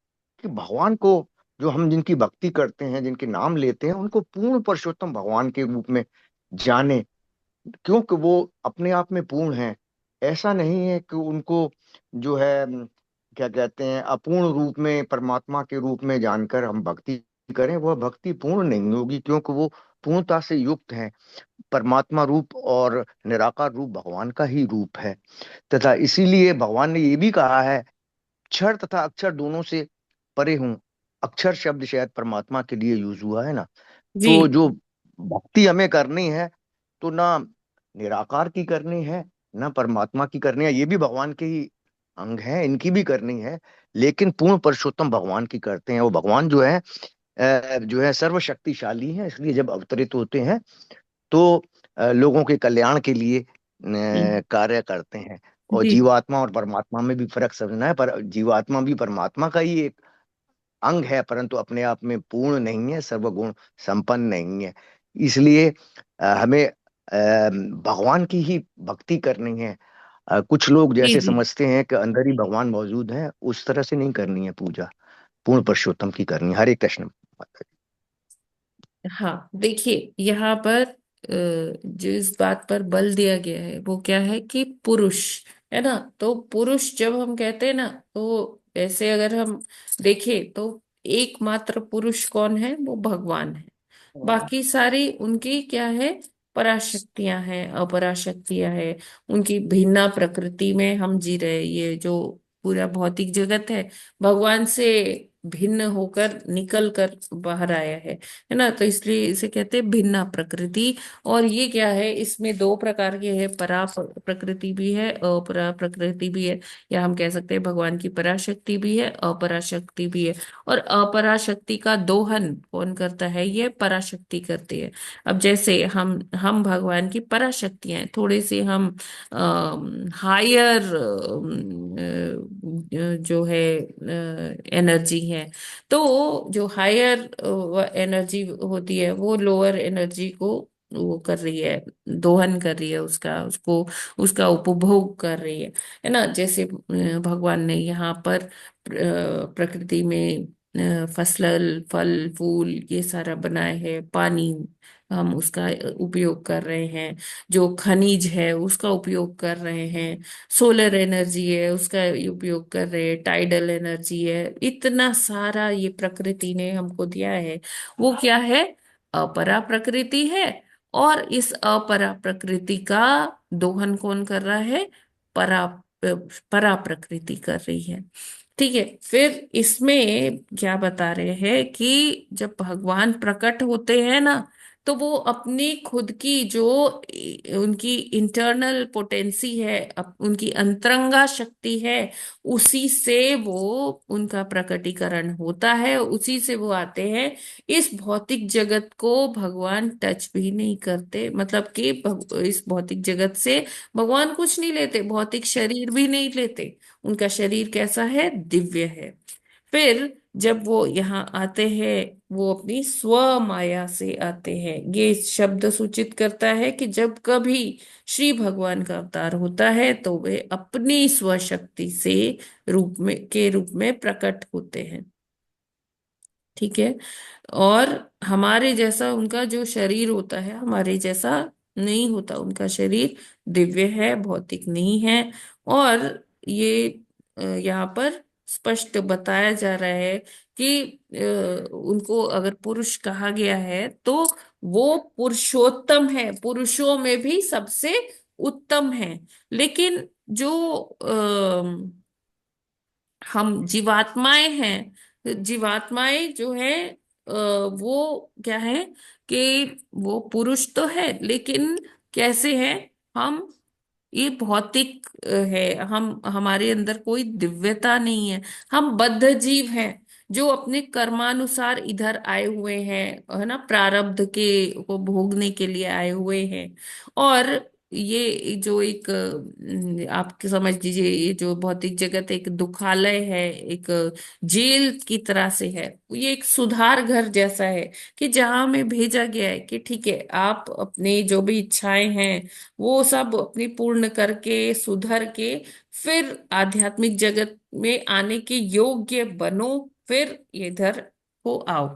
कि भगवान को, जो हम जिनकी भक्ति करते हैं, जिनके नाम लेते हैं, उनको पूर्ण पुरुषोत्तम भगवान के रूप में जाने, क्योंकि वो अपने आप में पूर्ण है। ऐसा नहीं है कि उनको जो है क्या कहते हैं, अपूर्ण रूप में परमात्मा के रूप में जानकर हम भक्ति करें, वह भक्ति पूर्ण नहीं होगी, क्योंकि वो पूर्णता से युक्त है। परमात्मा रूप और निराकार रूप भगवान का ही रूप है। तथा इसीलिए भगवान ने ये भी कहा है, क्षर तथा अक्षर दोनों से परे हूं। अक्षर शब्द शायद परमात्मा के लिए यूज हुआ है ना। जी। तो जो भक्ति हमें करनी है, तो ना निराकार की करनी है, ना परमात्मा की करनी है। ये भी भगवान के ही अंग हैं, इनकी भी करनी है। लेकिन पूर्ण पुरुषोत्तम भगवान की करते हैं। वो भगवान जो है सर्वशक्तिशाली है, इसलिए जब अवतरित होते हैं तो लोगों के कल्याण के लिए कार्य करते हैं। और जी। जीवात्मा और परमात्मा में भी फर्क समझना है। पर जीवात्मा भी परमात्मा का ही एक अंग है, परंतु अपने आप में पूर्ण नहीं है, सर्वगुण संपन्न नहीं है। इसलिए हमें भगवान की ही भक्ति करनी है। कुछ लोग जी। जैसे जी। समझते हैं कि अंदर ही भगवान मौजूद है, उस तरह से नहीं करनी है पूजा, पूर्ण पुरुषोत्तम की करनी है। हरे कृष्ण। हाँ, देखिए यहाँ पर जो इस बात पर बल दिया गया है वो क्या है, कि पुरुष, है ना। तो पुरुष जब हम कहते हैं ना, तो ऐसे अगर हम देखें तो एकमात्र पुरुष कौन है, वो भगवान है। बाकी सारी उनकी क्या है, पराशक्तियां हैं, अपराशक्तियां हैं। उनकी भिन्ना प्रकृति में हम जी रहे, ये जो पूरा भौतिक जगत है, भगवान से भिन्न होकर निकल कर बाहर आया है ना। तो इसलिए इसे कहते हैं भिन्ना प्रकृति। और ये क्या है, इसमें दो प्रकार के है, परा प्रकृति भी है, अपरा प्रकृति भी है। या हम कह सकते हैं भगवान की पराशक्ति भी है, अपराशक्ति भी है। और अपराशक्ति का दोहन कौन करता है, ये पराशक्ति करती है। अब जैसे हम भगवान की पराशक्तियां हैं, थोड़े से हम हायर जो है एनर्जी है, तो जो हायर एनर्जी होती है वो लोअर एनर्जी को वो कर रही है, दोहन कर रही है, उसका उसको उसका उपभोग कर रही है ना। जैसे भगवान ने यहाँ पर प्रकृति में फसल फल फूल ये सारा बनाए हैं, पानी हम उसका उपयोग कर रहे हैं, जो खनिज है उसका उपयोग कर रहे हैं, सोलर एनर्जी है उसका उपयोग कर रहे हैं, टाइडल एनर्जी है, इतना सारा ये प्रकृति ने हमको दिया है। वो क्या है? अपरा प्रकृति है। और इस अपरा प्रकृति का दोहन कौन कर रहा है? परा परा प्रकृति कर रही है। ठीक है। फिर इसमें क्या बता रहे हैं कि जब भगवान प्रकट होते हैं ना, तो वो अपनी खुद की जो उनकी इंटरनल पोटेंसी है, उनकी अंतरंगा शक्ति है, उसी से वो उनका प्रकटीकरण होता है, उसी से वो आते हैं। इस भौतिक जगत को भगवान टच भी नहीं करते, मतलब कि इस भौतिक जगत से भगवान कुछ नहीं लेते, भौतिक शरीर भी नहीं लेते। उनका शरीर कैसा है? दिव्य है। फिर जब वो यहाँ आते हैं, वो अपनी स्व माया से आते हैं। ये शब्द सूचित करता है कि जब कभी श्री भगवान का अवतार होता है तो वे अपनी स्व शक्ति से रूप में प्रकट होते हैं। ठीक है। और हमारे जैसा उनका जो शरीर होता है, हमारे जैसा नहीं होता। उनका शरीर दिव्य है, भौतिक नहीं है। और ये यहाँ पर स्पष्ट बताया जा रहा है कि उनको अगर पुरुष कहा गया है तो वो पुरुषोत्तम है, पुरुषों में भी सबसे उत्तम है। लेकिन जो हम जीवात्माएं हैं, जीवात्माएं जो है वो क्या है कि वो पुरुष तो है, लेकिन कैसे है हम? ये भौतिक है। हम, हमारे अंदर कोई दिव्यता नहीं है। हम बद्ध जीव हैं जो अपने कर्मानुसार इधर आए हुए हैं, है ना, प्रारब्ध के को भोगने के लिए आए हुए हैं। और ये जो एक आप समझ लीजिए, ये जो भौतिक जगत एक दुखालय है, एक जेल की तरह से है। ये एक सुधार घर जैसा है कि जहां हमें भेजा गया है कि ठीक है, आप अपनी जो भी इच्छाएं हैं वो सब अपनी पूर्ण करके सुधर के फिर आध्यात्मिक जगत में आने के योग्य बनो, फिर इधर को आओ।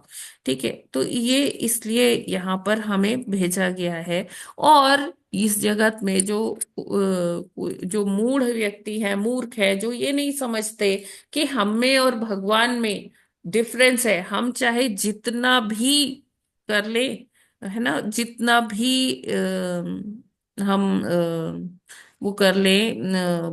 ठीक है। तो ये इसलिए यहाँ पर हमें भेजा गया है। और इस जगत में जो मूढ़ व्यक्ति है, मूर्ख है, जो ये नहीं समझते कि हम में और भगवान में डिफरेंस है। हम चाहे जितना भी कर ले, है ना, जितना भी हम वो कर ले,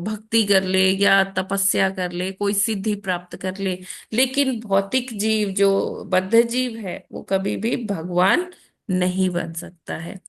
भक्ति कर ले या तपस्या कर ले, कोई सिद्धि प्राप्त कर ले, लेकिन भौतिक जीव जो बद्ध जीव है वो कभी भी भगवान नहीं बन सकता है।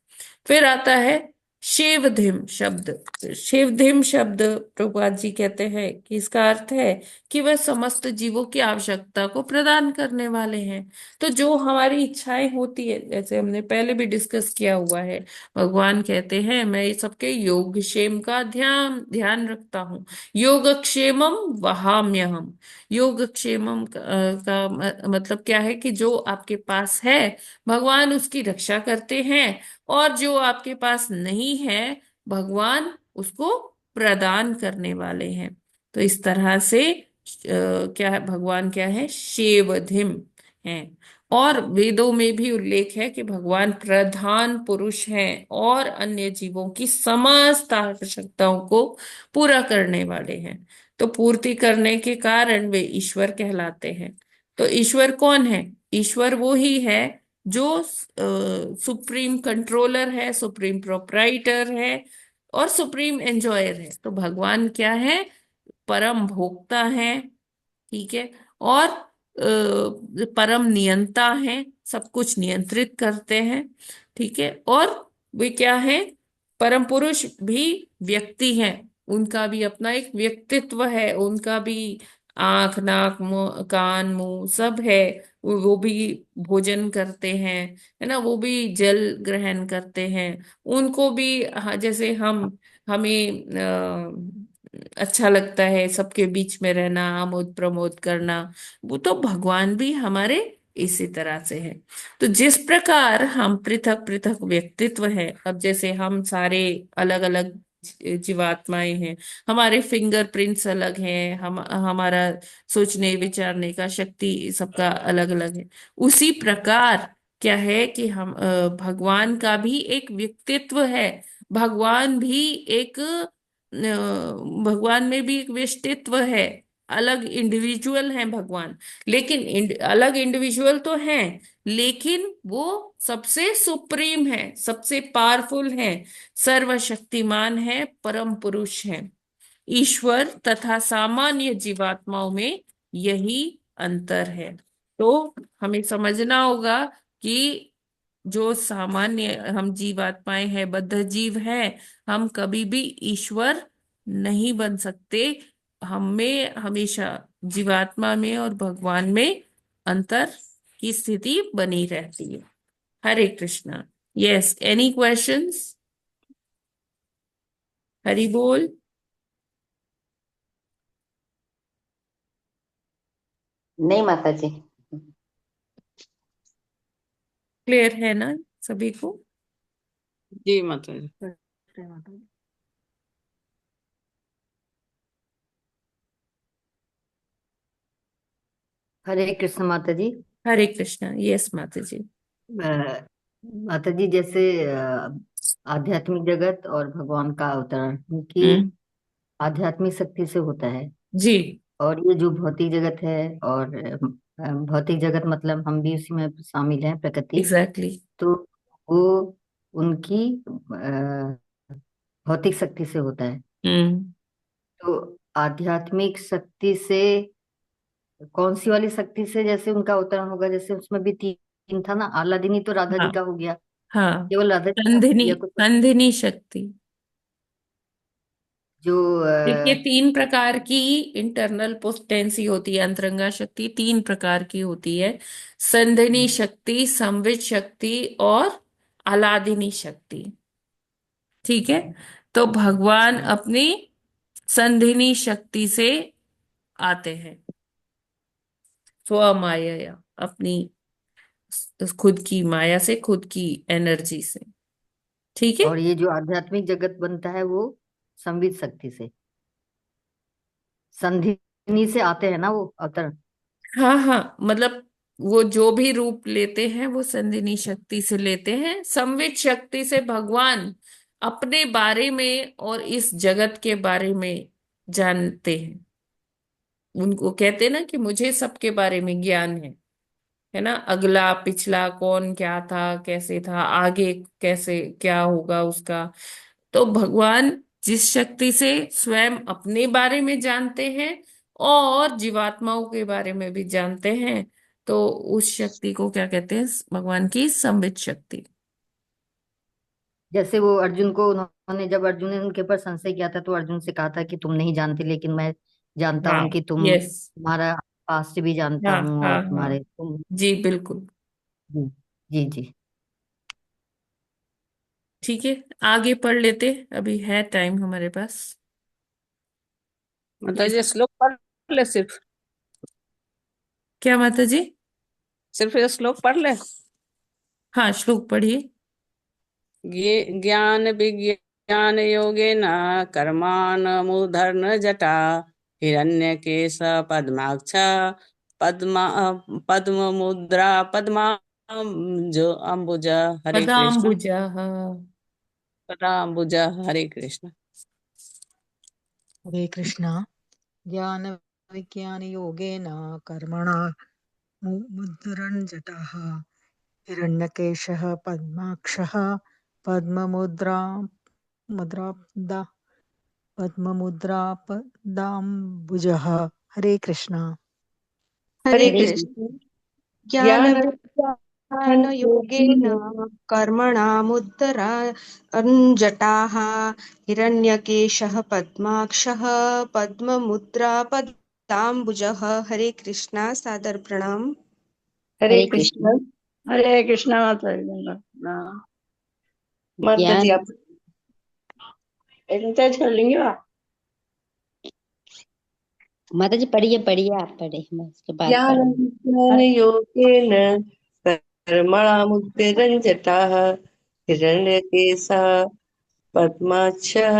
फिर आता है शेवधिम शब्द। शेवधिम शब्द प्रभुपाद जी कहते हैं कि इसका अर्थ है कि वह समस्त जीवों की आवश्यकता को प्रदान करने वाले हैं। तो जो हमारी इच्छाएं होती है, जैसे हमने पहले भी डिस्कस किया हुआ है, भगवान कहते हैं मैं सबके योगक्षेम का ध्यान ध्यान रखता हूँ। योगक्षेमम वहाम्यहम। योगक्षेमम का मतलब क्या है कि जो आपके पास है भगवान उसकी रक्षा करते हैं, और जो आपके पास नहीं है भगवान उसको प्रदान करने वाले हैं। तो इस तरह से क्या है, भगवान क्या है? शेवधिम है। और वेदों में भी उल्लेख है कि भगवान प्रधान पुरुष हैं और अन्य जीवों की समस्त आवश्यकताओं को पूरा करने वाले हैं। तो पूर्ति करने के कारण वे ईश्वर कहलाते हैं। तो ईश्वर कौन है? ईश्वर वो ही है जो सुप्रीम कंट्रोलर है, सुप्रीम प्रोप्राइटर है और सुप्रीम एंजॉयर है। तो भगवान क्या है? परम भोक्ता है। ठीक है। और परम नियंता है, सब कुछ नियंत्रित करते हैं। ठीक है। और वे क्या है? परम पुरुष भी व्यक्ति हैं, उनका भी अपना एक व्यक्तित्व है, उनका भी आंख नाक मुंह कान मुंह सब है। वो भी भोजन करते हैं, है ना, वो भी जल ग्रहण करते हैं। उनको भी जैसे हमें अच्छा लगता है सबके बीच में रहना, आमोद प्रमोद करना, वो तो भगवान भी हमारे इसी तरह से है। तो जिस प्रकार हम पृथक पृथक व्यक्तित्व है, अब जैसे हम सारे अलग अलग जीवात्माएं हैं। हमारे फिंगरप्रिंट्स अलग हैं, हम हमारा सोचने विचारने का शक्ति सबका अलग अलग है। उसी प्रकार क्या है कि हम भगवान का भी एक व्यक्तित्व है। भगवान भी एक भगवान में भी एक व्यक्तित्व है। अलग इंडिविजुअल हैं भगवान, लेकिन अलग इंडिविजुअल तो हैं, लेकिन वो सबसे सुप्रीम है, सबसे पावरफुल है, सर्वशक्तिमान है, परम पुरुष है। ईश्वर तथा सामान्य जीवात्माओं में यही अंतर है। तो हमें समझना होगा कि जो सामान्य हम जीवात्माएं हैं, बद्ध जीव हैं, हम कभी भी ईश्वर नहीं बन सकते। हमें हमेशा जीवात्मा में और भगवान में अंतर की स्थिति बनी रहती है। हरे Krishna. Yes, any questions? Hari बोल। नहीं माता जी। क्लियर है ना सभी को? जी माता जी। हरे कृष्ण माता जी। हरे कृष्णा। यस माता जी। माता जी, जैसे आध्यात्मिक जगत और भगवान का अवतरण उनकी आध्यात्मिक शक्ति से होता है जी। और ये जो भौतिक जगत है, और भौतिक जगत मतलब हम भी उसी में शामिल हैं, प्रकृति। एग्जैक्टली। तो वो उनकी भौतिक शक्ति से होता है। तो आध्यात्मिक शक्ति से कौन सी वाली शक्ति से जैसे उनका अवतरण होगा? जैसे उसमें भी तीन था ना, आह्लादिनी तो राधा जी हाँ का हो गया, हाँ, केवल राधा जी का संधिनी, या कुछ संधिनी शक्ति। जो देखिए, तीन प्रकार की इंटरनल पोटेंसी होती है। अंतरंगा शक्ति तीन प्रकार की होती है: संधिनी शक्ति, संवित शक्ति और आह्लादिनी शक्ति। ठीक है। तो भगवान अपनी संधिनी शक्ति से आते हैं, स्व माया, अपनी खुद की माया से, खुद की एनर्जी से। ठीक है। और ये जो आध्यात्मिक जगत बनता है वो संवित शक्ति से, संधिनी से आते हैं ना वो अवतरण। हाँ हाँ, मतलब वो जो भी रूप लेते हैं वो संधिनी शक्ति से लेते हैं। संवित शक्ति से भगवान अपने बारे में और इस जगत के बारे में जानते हैं। उनको कहते हैं ना कि मुझे सबके बारे में ज्ञान है ना, अगला पिछला कौन क्या था, कैसे था, आगे कैसे क्या होगा उसका। तो भगवान जिस शक्ति से स्वयं अपने बारे में जानते हैं और जीवात्माओं के बारे में भी जानते हैं, तो उस शक्ति को क्या कहते हैं? भगवान की संवित शक्ति। जैसे वो अर्जुन को उन्होंने, जब अर्जुन ने उनके ऊपर संशय किया था तो अर्जुन से कहा था कि तुम नहीं जानते, लेकिन मैं जानता हाँ। हूँ कि यस। तुम्हारा पास्ट भी जानता हाँ हूँ, हाँ और हाँ। तुम्हारे तुम। जी बिल्कुल। जी जी जी। ठीक है, आगे पढ़ लेते, अभी है टाइम हमारे पास। माता Yes. जी श्लोक पढ़ ले, सिर्फ क्या माता जी? सिर्फ ये श्लोक पढ़ ले। हाँ, श्लोक पढ़िए। ज्ञान विज्ञान योगेन कर्माण मूर्धन जटा हिरण्यकेश पद्माक्ष पद्मा पद्म मुद्रा पद्मा जो अम्बुज। हरे कृष्ण। पदाम्बुजा। हाँ। पदाम्बुज। हरे कृष्ण। हरे कृष्णा। ज्ञान विज्ञान योगेन कर्मणा मुद्रन् जटाः हिरण्यकेशः पद्माक्षः पद्ममुद्रा मुद्रापदा पद्ममुद्रापदाम्बुजः। हरे कृष्णा। हरे हरे कृष्ण। कृष्ण। ज्ञान ज्ञान विज्ञान योगेन कर्मणामुद्धरा जटाः हिरण्यकेशः पद्माक्षः पद्ममुद्रा पदाम्बुजः। हरे कृष्णा, सादर प्रणाम। हरे हरे कृष्ण। कृष्णा। हरे कृष्णा माता जी। माता जी ज्ञान आप एक्सरसाइज कर लेंगे आप? माता जी पढ़िए पढ़िए, आप पढ़े, मैं उसके बाद ज्ञान पढ़ूंगी। विज्ञान योगेन कर्मणामुत्तिरञ्जटाः हिरण्यकेशः पद्माक्षः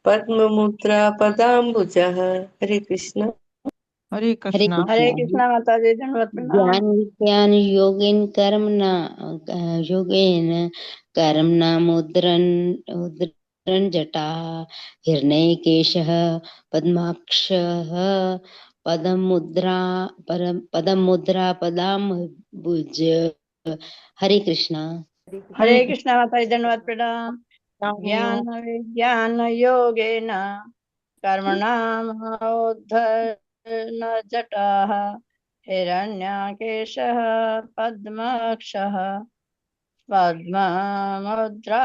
पद्ममुद्रा पदाम्बुजः। हरे कृष्ण। हरे हरे कृष्णा। हरे कृष्णा। कृष्णा माता जी, धन्यवाद प्रणाम। ज्ञान विज्ञान योगेन कर्मणा मुद्रन जटा हिरण्यकेशः पद्माक्षः पदम मुद्रा पदाम्बुज। हरे कृष्णा। हरे कृष्णा माता जी, धन्यवाद प्रणाम। ज्ञान ज्ञान विज्ञान योगेन कर्मणामोद्धरण जटाः हिरण्यकेशः पद्माक्षः पद्ममुद्रा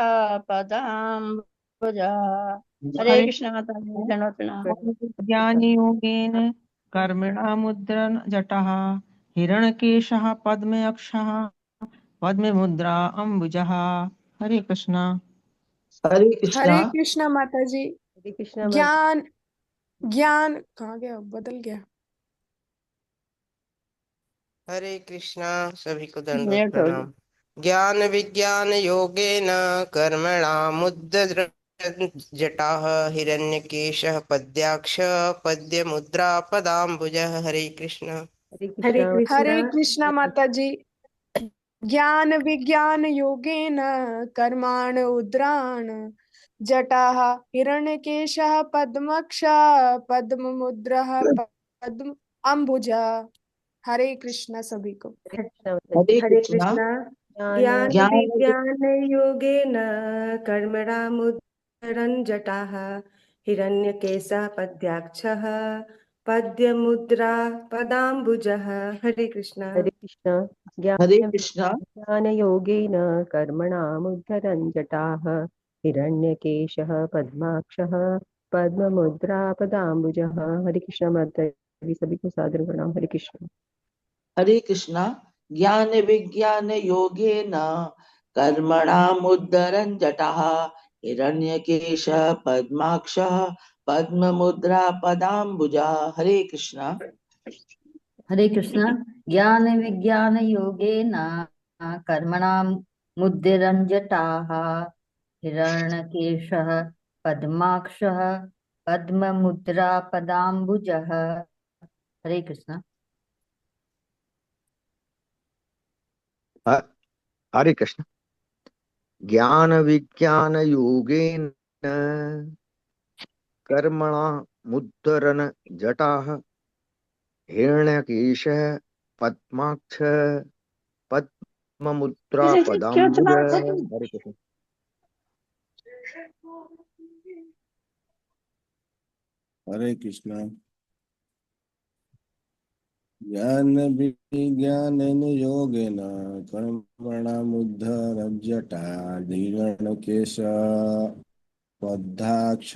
पदाम्बुजः। हरे हरे कृष्ण माता जी, धन्यवाद प्रणाम। ज्ञान योगेन कर्मणा मुद्रन जटः हिरण्यकेशः पद्मयक्षः पद्ममुद्रा अम्बुजः। हरे कृष्णा। हरे कृष्णा। हरे कृष्णा माता जी। हरे कृष्णा माता। ज्ञान ज्ञान कहाँ गया, बदल गया। हरे कृष्णा सभी को दंडवत म्यूट हो गया। प्रणाम। ज्ञान विज्ञान योगेन कर्मणामुद्धरण जटाः हिरण्यकेशः पद्याक्ष पद्यमुद्रा पदाम्बुजः। हरे कृष्णा। हरे कृष्णा। हरे कृष्णा माता जी। ज्ञान विज्ञान योगेन कर्माण उद्राण जटाः हिरण्यकेशः पद्मक्षः पद्ममुद्रः पद्म अम्बुजा। हरे कृष्णा सभी को। हरे हरे कृष्णा। कृष्णा। ज्ञान ज्ञान विज्ञान योगेन कर्मणामुद्धरन् जटाः हिरण्यकेशः पद्याक्षः पद्यमुद्रा पदाम्बुजः। हरे कृष्णा। हरे कृष्णा। हरे कृष्णा। ज्ञानयोगेन कर्मणामुद्धरन् जटाः हिरण्यकेशः पद्माक्षः पद्ममुद्रा पदाम्बुजः। हरे कृष्णा माता जी, सभी को सादर प्रणाम। हरे कृष्णा। हरे कृष्णा। ज्ञान विज्ञान योगेन कर्मणामुद्धरन् जटाः हिरण्यकेशः पद्माक्षः पद्ममुद्रा पदाम्बुजा। हरे कृष्णा। हरे कृष्ण। ज्ञान विज्ञान योगेन कर्मणां मुद्दिरञ्जटाः हिरण्यकेशः पद्माक्षः पद्ममुद्रा पदाम्बुजः। हरे कृष्ण। हरे कृष्ण। ज्ञान विज्ञान योगेन कर्मणा मुद्धरन जटाः हिरण्यकेशः पद्माक्ष पद्ममुद्रा क्यों पदाम्बुज। चला हरे कृष्ण। हरे कृष्णा। ज्ञान विज्ञानेन योगेन कर्मणामुद्धरज्जटा धीरणकेश पद्माक्ष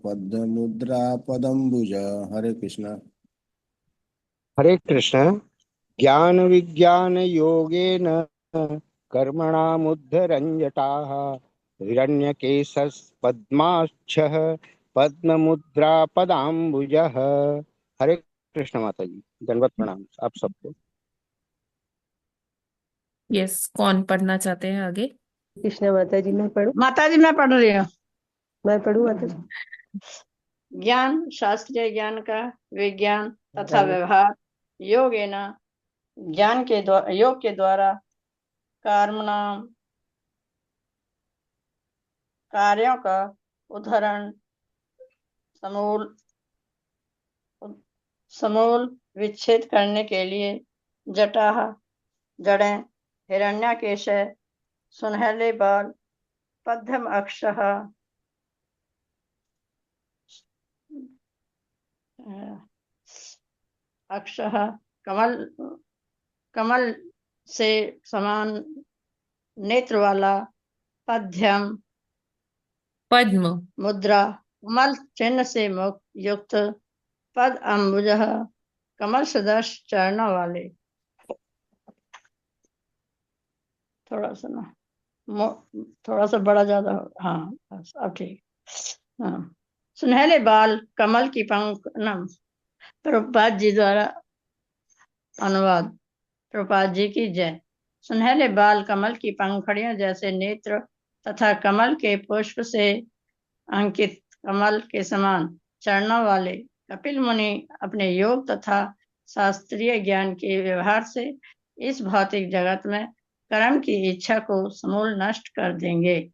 पद्ममुद्रा पदम्बुज। हरे कृष्णा। हरे कृष्ण। ज्ञान विज्ञान योगेन कर्मणामुद्धरञ्जटाः हिरण्यकेशस्पद्माक्षः पद्ममुद्रा पदाम्बुजः। हरे कृष्ण माता जी, दंडवत प्रणाम आप सबको। यस, कौन पढ़ना चाहते हैं आगे? कृष्णा माता जी, मैं पढ़ूं? माता जी मैं पढ़ रही हूँ। मैं पढ़ूं माता जी? ज्ञान शास्त्रीय ज्ञान का विज्ञान तथा व्यवहार योगेन ज्ञान के द्वारा योग के द्वारा कर्मणाम कार्यों का उदाहरण समूल विच्छेद करने के लिए जटाह जड़ें हिरण्यकेश सुनहले बाल पद्म अक्षः अक्षः कमल कमल से समान नेत्र वाला पद्यम पद्म मुद्रा कमल चिन्ह से युक्त पद अम्बुजः कमल सदृश चरणों वाले। थोड़ा सा ना थोड़ा सा बड़ा ज्यादा हो। हाँ बस अब ठीक। हाँ, सुनहले बाल कमल की पंख नम प्रभुपाद जी द्वारा अनुवाद। प्रभुपाद जी की जय। सुनहले बाल कमल की पंखड़ियों जैसे नेत्र तथा कमल के पुष्प से अंकित कमल के समान चरणों वाले कपिल मुनि अपने योग तथा शास्त्रीय ज्ञान के व्यवहार से इस भौतिक जगत में कर्म की इच्छा को समूल नष्ट कर देंगे।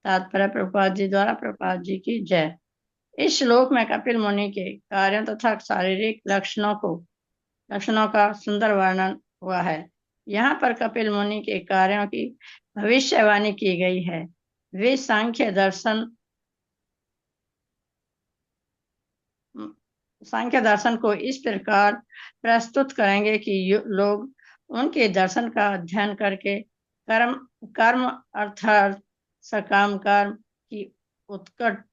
तात्पर्य प्रभुपाद जी द्वारा, प्रभुपाद जी की जय। इस श्लोक में कपिल मुनि के कार्यों तथा शारीरिक लक्षणों का सुंदर वर्णन हुआ है। यहाँ पर कपिल मुनि के कार्यों की भविष्यवाणी की गई है। वे सांख्य दर्शन को इस प्रकार प्रस्तुत करेंगे कि लोग उनके दर्शन का अध्ययन करके कर्म अर्थात सकाम कर्म की उत्कट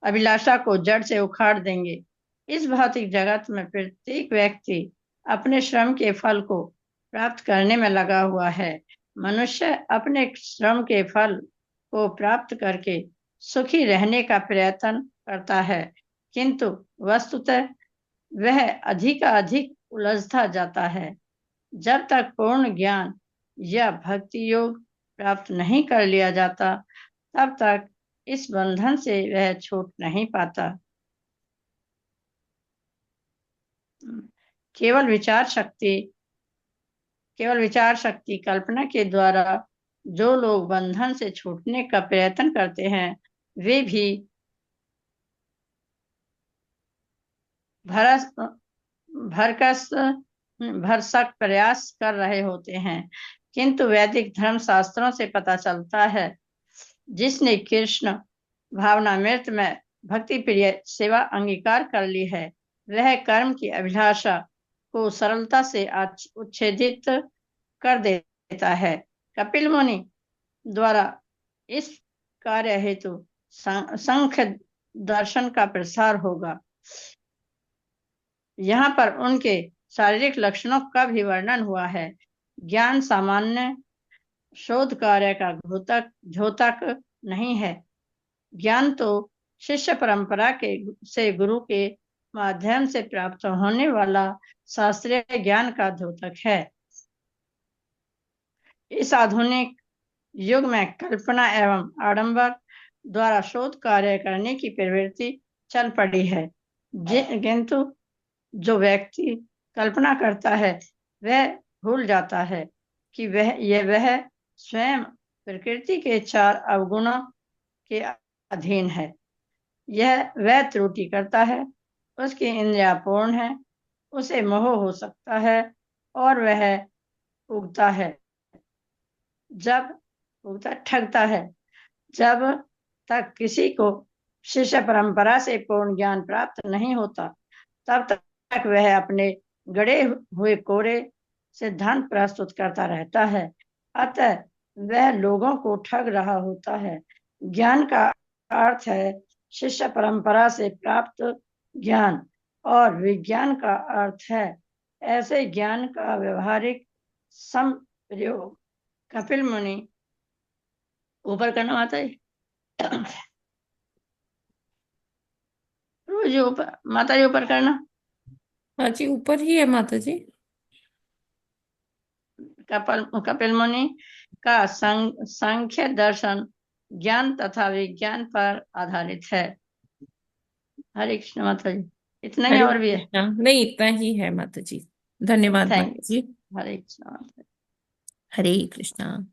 अभिलाषा को जड़ से उखाड़ देंगे। इस भौतिक जगत में प्रत्येक व्यक्ति अपने श्रम के फल को प्राप्त करने में लगा हुआ है। मनुष्य अपने श्रम के फल को प्राप्त करके सुखी रहने का प्रयत्न करता है, किंतु वस्तुतः वह अधिक उलझता जाता है। जब तक पूर्ण ज्ञान या भक्ति योग प्राप्त नहीं कर लिया जाता, तब तक इस बंधन से वह छूट नहीं पाता। केवल विचार शक्ति कल्पना के द्वारा जो लोग बंधन से छूटने का प्रयत्न करते हैं, वे भी भरसक प्रयास कर रहे होते हैं, किंतु वैदिक धर्म शास्त्रों से पता चलता है, जिसने कृष्ण भावनामृत में भक्ति प्रिय सेवा अंगीकार कर ली है, वह कर्म की अभिलाषा को सरलता से उच्छेदित कर देता है। कपिल मुनि द्वारा इस कार्य हेतु सांख्य दर्शन का प्रसार होगा। यहाँ पर उनके शारीरिक लक्षणों का भी वर्णन हुआ है। ज्ञान सामान्य शोध कार्य का द्योतक नहीं है। ज्ञान तो शिष्य परंपरा से गुरु के माध्यम से प्राप्त होने वाला शास्त्रीय ज्ञान का द्योतक है। इस आधुनिक युग में कल्पना एवं आडंबर द्वारा शोध कार्य करने की प्रवृत्ति चल पड़ी है, किंतु जो व्यक्ति कल्पना करता है वह भूल जाता है कि वह स्वयं प्रकृति के 4 अवगुणों के अधीन है। वह त्रुटि करता है, उसकी इंद्रियां पूर्ण है, उसे मोह हो सकता है और वह उगता है ठगता है। जब तक किसी को शिष्य परंपरा से पूर्ण ज्ञान प्राप्त नहीं होता, तब तक वह अपने गड़े हुए कोरे सिद्धांत प्रस्तुत करता रहता है। अतः वह लोगों को ठग रहा होता है। ज्ञान का अर्थ है शिष्य परंपरा से प्राप्त ज्ञान, और विज्ञान का अर्थ है ऐसे ज्ञान का व्यवहारिक संप्रयोग। कपिल मुनि ऊपर करना माता जी, रोज ऊपर माता जी ऊपर करना। हाँ जी, ऊपर ही है माता जी। कपिल मुनि का सांख्य दर्शन ज्ञान तथा विज्ञान पर आधारित है। हरे कृष्ण माता जी। इतना ही और भी है? नहीं, इतना ही है माता जी। धन्यवाद माता जी। हरे कृष्ण माता जी। हरे कृष्णा।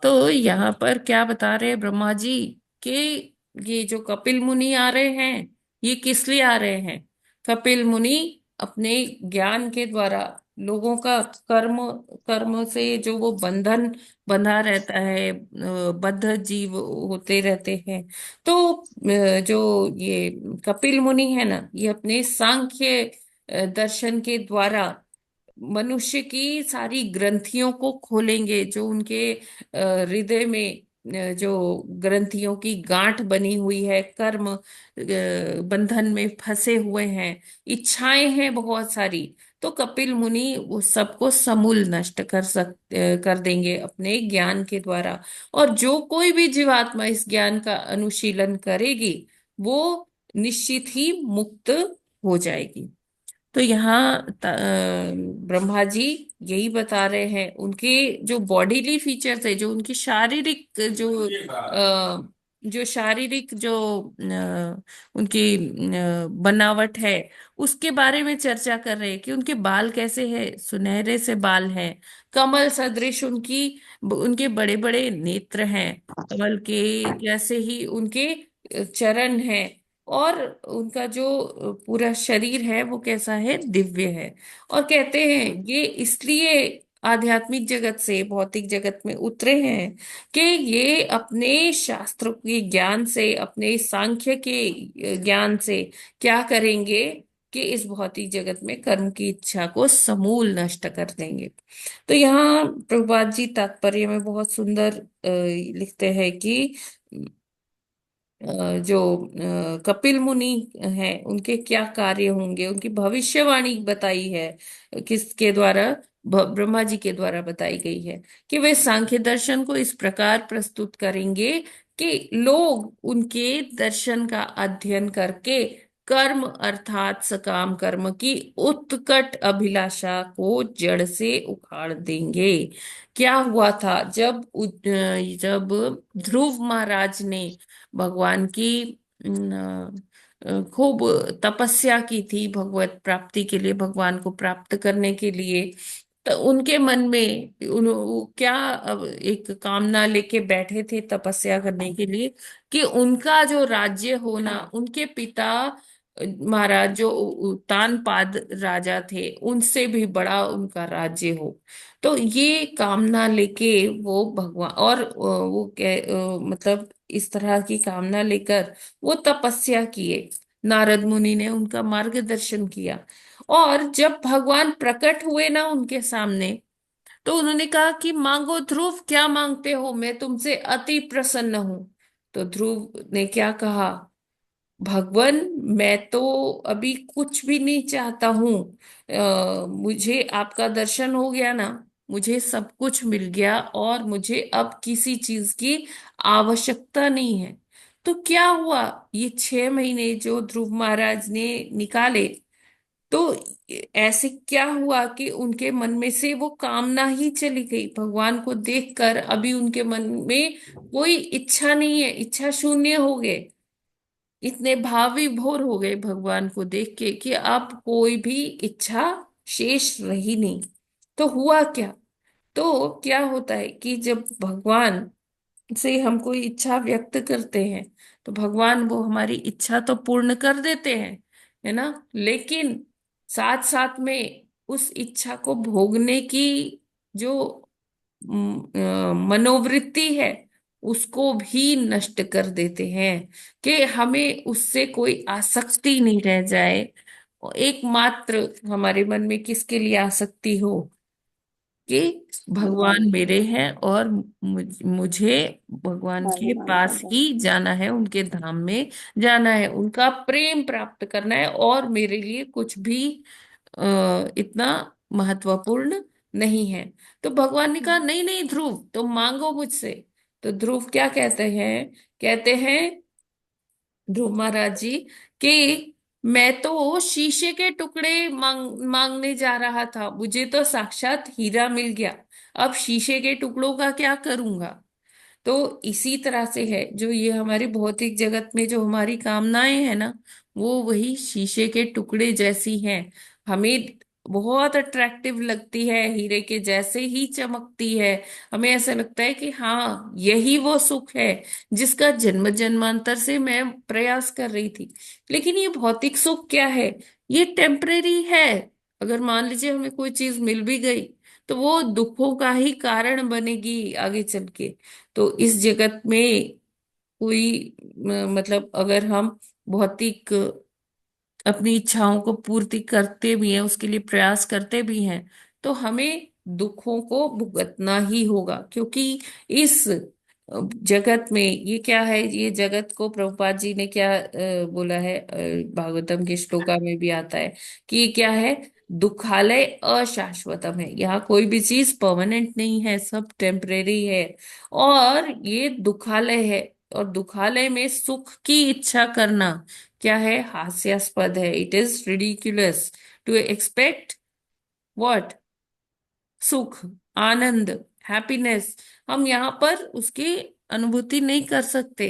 तो यहाँ पर क्या बता रहे हैं ब्रह्मा जी कि ये जो कपिल मुनि आ रहे हैं, ये किस लिए आ रहे हैं? कपिल मुनि अपने ज्ञान के द्वारा लोगों का कर्म से जो वो बंधन बंधा रहता है, बद्ध जीव होते रहते हैं, तो जो ये कपिल मुनि है ना, ये अपने सांख्य दर्शन के द्वारा मनुष्य की सारी ग्रंथियों को खोलेंगे, जो उनके हृदय में जो ग्रंथियों की गांठ बनी हुई है, कर्म बंधन में फंसे हुए हैं, इच्छाएं हैं बहुत सारी, तो कपिल मुनि उस सबको समूल नष्ट कर देंगे अपने ज्ञान के द्वारा। और जो कोई भी जीवात्मा इस ज्ञान का अनुशीलन करेगी, वो निश्चित ही मुक्त हो जाएगी। तो यहाँ ब्रह्मा जी यही बता रहे हैं, उनके जो बॉडीली फीचर्स है, जो उनकी शारीरिक जो शारीरिक जो उनकी बनावट है, उसके बारे में चर्चा कर रहे हैं कि उनके बाल कैसे हैं, सुनहरे से बाल हैं, कमल सदृश उनकी उनके बड़े बड़े नेत्र हैं, कमल के जैसे ही उनके चरण हैं, और उनका जो पूरा शरीर है वो कैसा है, दिव्य है। और कहते हैं ये इसलिए आध्यात्मिक जगत से भौतिक जगत में उतरे हैं कि ये अपने शास्त्रों के ज्ञान से, अपने सांख्य के ज्ञान से क्या करेंगे कि इस भौतिक जगत में कर्म की इच्छा को समूल नष्ट कर देंगे। तो यहाँ प्रभुपाद जी तात्पर्य में बहुत सुंदर लिखते हैं कि जो कपिल मुनि हैं उनके क्या कार्य होंगे, उनकी भविष्यवाणी बताई है, किसके द्वारा, ब्रह्मा जी के द्वारा बताई गई है कि वे सांख्य दर्शन को इस प्रकार प्रस्तुत करेंगे कि लोग उनके दर्शन का अध्ययन करके कर्म अर्थात सकाम कर्म की उत्कट अभिलाषा को जड़ से उखाड़ देंगे। क्या हुआ था, जब ध्रुव महाराज ने भगवान की खूब तपस्या की थी भगवत प्राप्ति के लिए, भगवान को प्राप्त करने के लिए, तो उनके मन में वो क्या अब एक कामना लेके बैठे थे तपस्या करने के लिए कि उनका जो राज्य होना, उनके पिता महाराज जो तानपाद राजा थे उनसे भी बड़ा उनका राज्य हो। तो ये कामना लेके वो भगवान, और वो मतलब इस तरह की कामना लेकर वो तपस्या किए, नारद मुनि ने उनका मार्गदर्शन किया। और जब भगवान प्रकट हुए ना उनके सामने, तो उन्होंने कहा कि मांगो ध्रुव, क्या मांगते हो, मैं तुमसे अति प्रसन्न हूं। तो ध्रुव ने क्या कहा, भगवान मैं तो अभी कुछ भी नहीं चाहता हूँ, मुझे आपका दर्शन हो गया ना, मुझे सब कुछ मिल गया और मुझे अब किसी चीज की आवश्यकता नहीं है। तो क्या हुआ, ये 6 महीने जो ध्रुव महाराज ने निकाले, तो ऐसे क्या हुआ कि उनके मन में से वो कामना ही चली गई, भगवान को देखकर अभी उनके मन में कोई इच्छा नहीं है, इच्छा शून्य हो गए, इतने भाव विभोर हो गए भगवान को देख के कि अब कोई भी इच्छा शेष रही नहीं। तो हुआ क्या, तो क्या होता है कि जब भगवान से हम कोई इच्छा व्यक्त करते हैं तो भगवान वो हमारी इच्छा तो पूर्ण कर देते हैं, है ना, लेकिन साथ साथ में उस इच्छा को भोगने की जो मनोवृत्ति है उसको भी नष्ट कर देते हैं कि हमें उससे कोई आसक्ति नहीं रह जाए। एकमात्र हमारे मन में किसके लिए आसक्ति हो कि भगवान मेरे हैं और मुझे भगवान के पास ही जाना है, उनके धाम में जाना है, उनका प्रेम प्राप्त करना है, और मेरे लिए कुछ भी इतना महत्वपूर्ण नहीं है। तो भगवान ने कहा नहीं नहीं ध्रुव, तुम मांगो मुझसे। तो ध्रुव क्या कहते हैं, कहते हैं ध्रुव महाराज जी कि मैं तो शीशे के टुकड़े मांगने जा रहा था, मुझे तो साक्षात हीरा मिल गया, अब शीशे के टुकड़ों का क्या करूंगा। तो इसी तरह से है जो ये हमारी भौतिक जगत में जो हमारी कामनाएं हैं ना, वो वही शीशे के टुकड़े जैसी हैं, हमें बहुत अट्रैक्टिव लगती है, हीरे के जैसे ही चमकती है, हमें ऐसा लगता है कि हाँ यही वो सुख है जिसका जन्म जन्मांतर से मैं प्रयास कर रही थी। लेकिन ये भौतिक सुख क्या है, ये टेम्परेरी है। अगर मान लीजिए हमें कोई चीज मिल भी गई तो वो दुखों का ही कारण बनेगी आगे चल के। तो इस जगत में कोई मतलब अगर हम भौतिक अपनी इच्छाओं को पूर्ति करते भी हैं, उसके लिए प्रयास करते भी हैं, तो हमें दुखों को भुगतना ही होगा, क्योंकि इस जगत में ये क्या है, ये जगत को प्रभुपाद जी ने क्या बोला है, भागवतम के श्लोका में भी आता है कि ये क्या है, दुखालय अशाश्वतम है, यहाँ कोई भी चीज परमानेंट नहीं है, सब टेम्परेरी है। और ये दुखालय है, और दुखालय में सुख की इच्छा करना क्या है, हास्यास्पद है, it is ridiculous to expect what, सुख, आनंद, हैप्पीनेस। हम यहाँ पर उसकी अनुभूति नहीं कर सकते,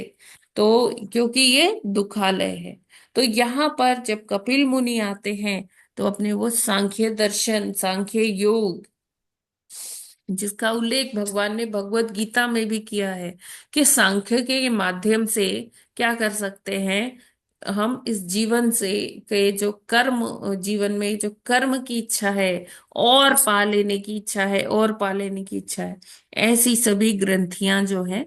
तो क्योंकि ये दुखालय है। तो यहाँ पर जब कपिल मुनि आते हैं तो अपने वो सांख्य दर्शन, सांख्य योग, जिसका उल्लेख भगवान ने भगवत गीता में भी किया है कि सांख्य के माध्यम से क्या कर सकते हैं हम, इस जीवन से के जो कर्म, जीवन में जो कर्म की इच्छा है, और पा लेने की इच्छा है, और पा लेने की इच्छा है, ऐसी सभी ग्रंथियां जो है,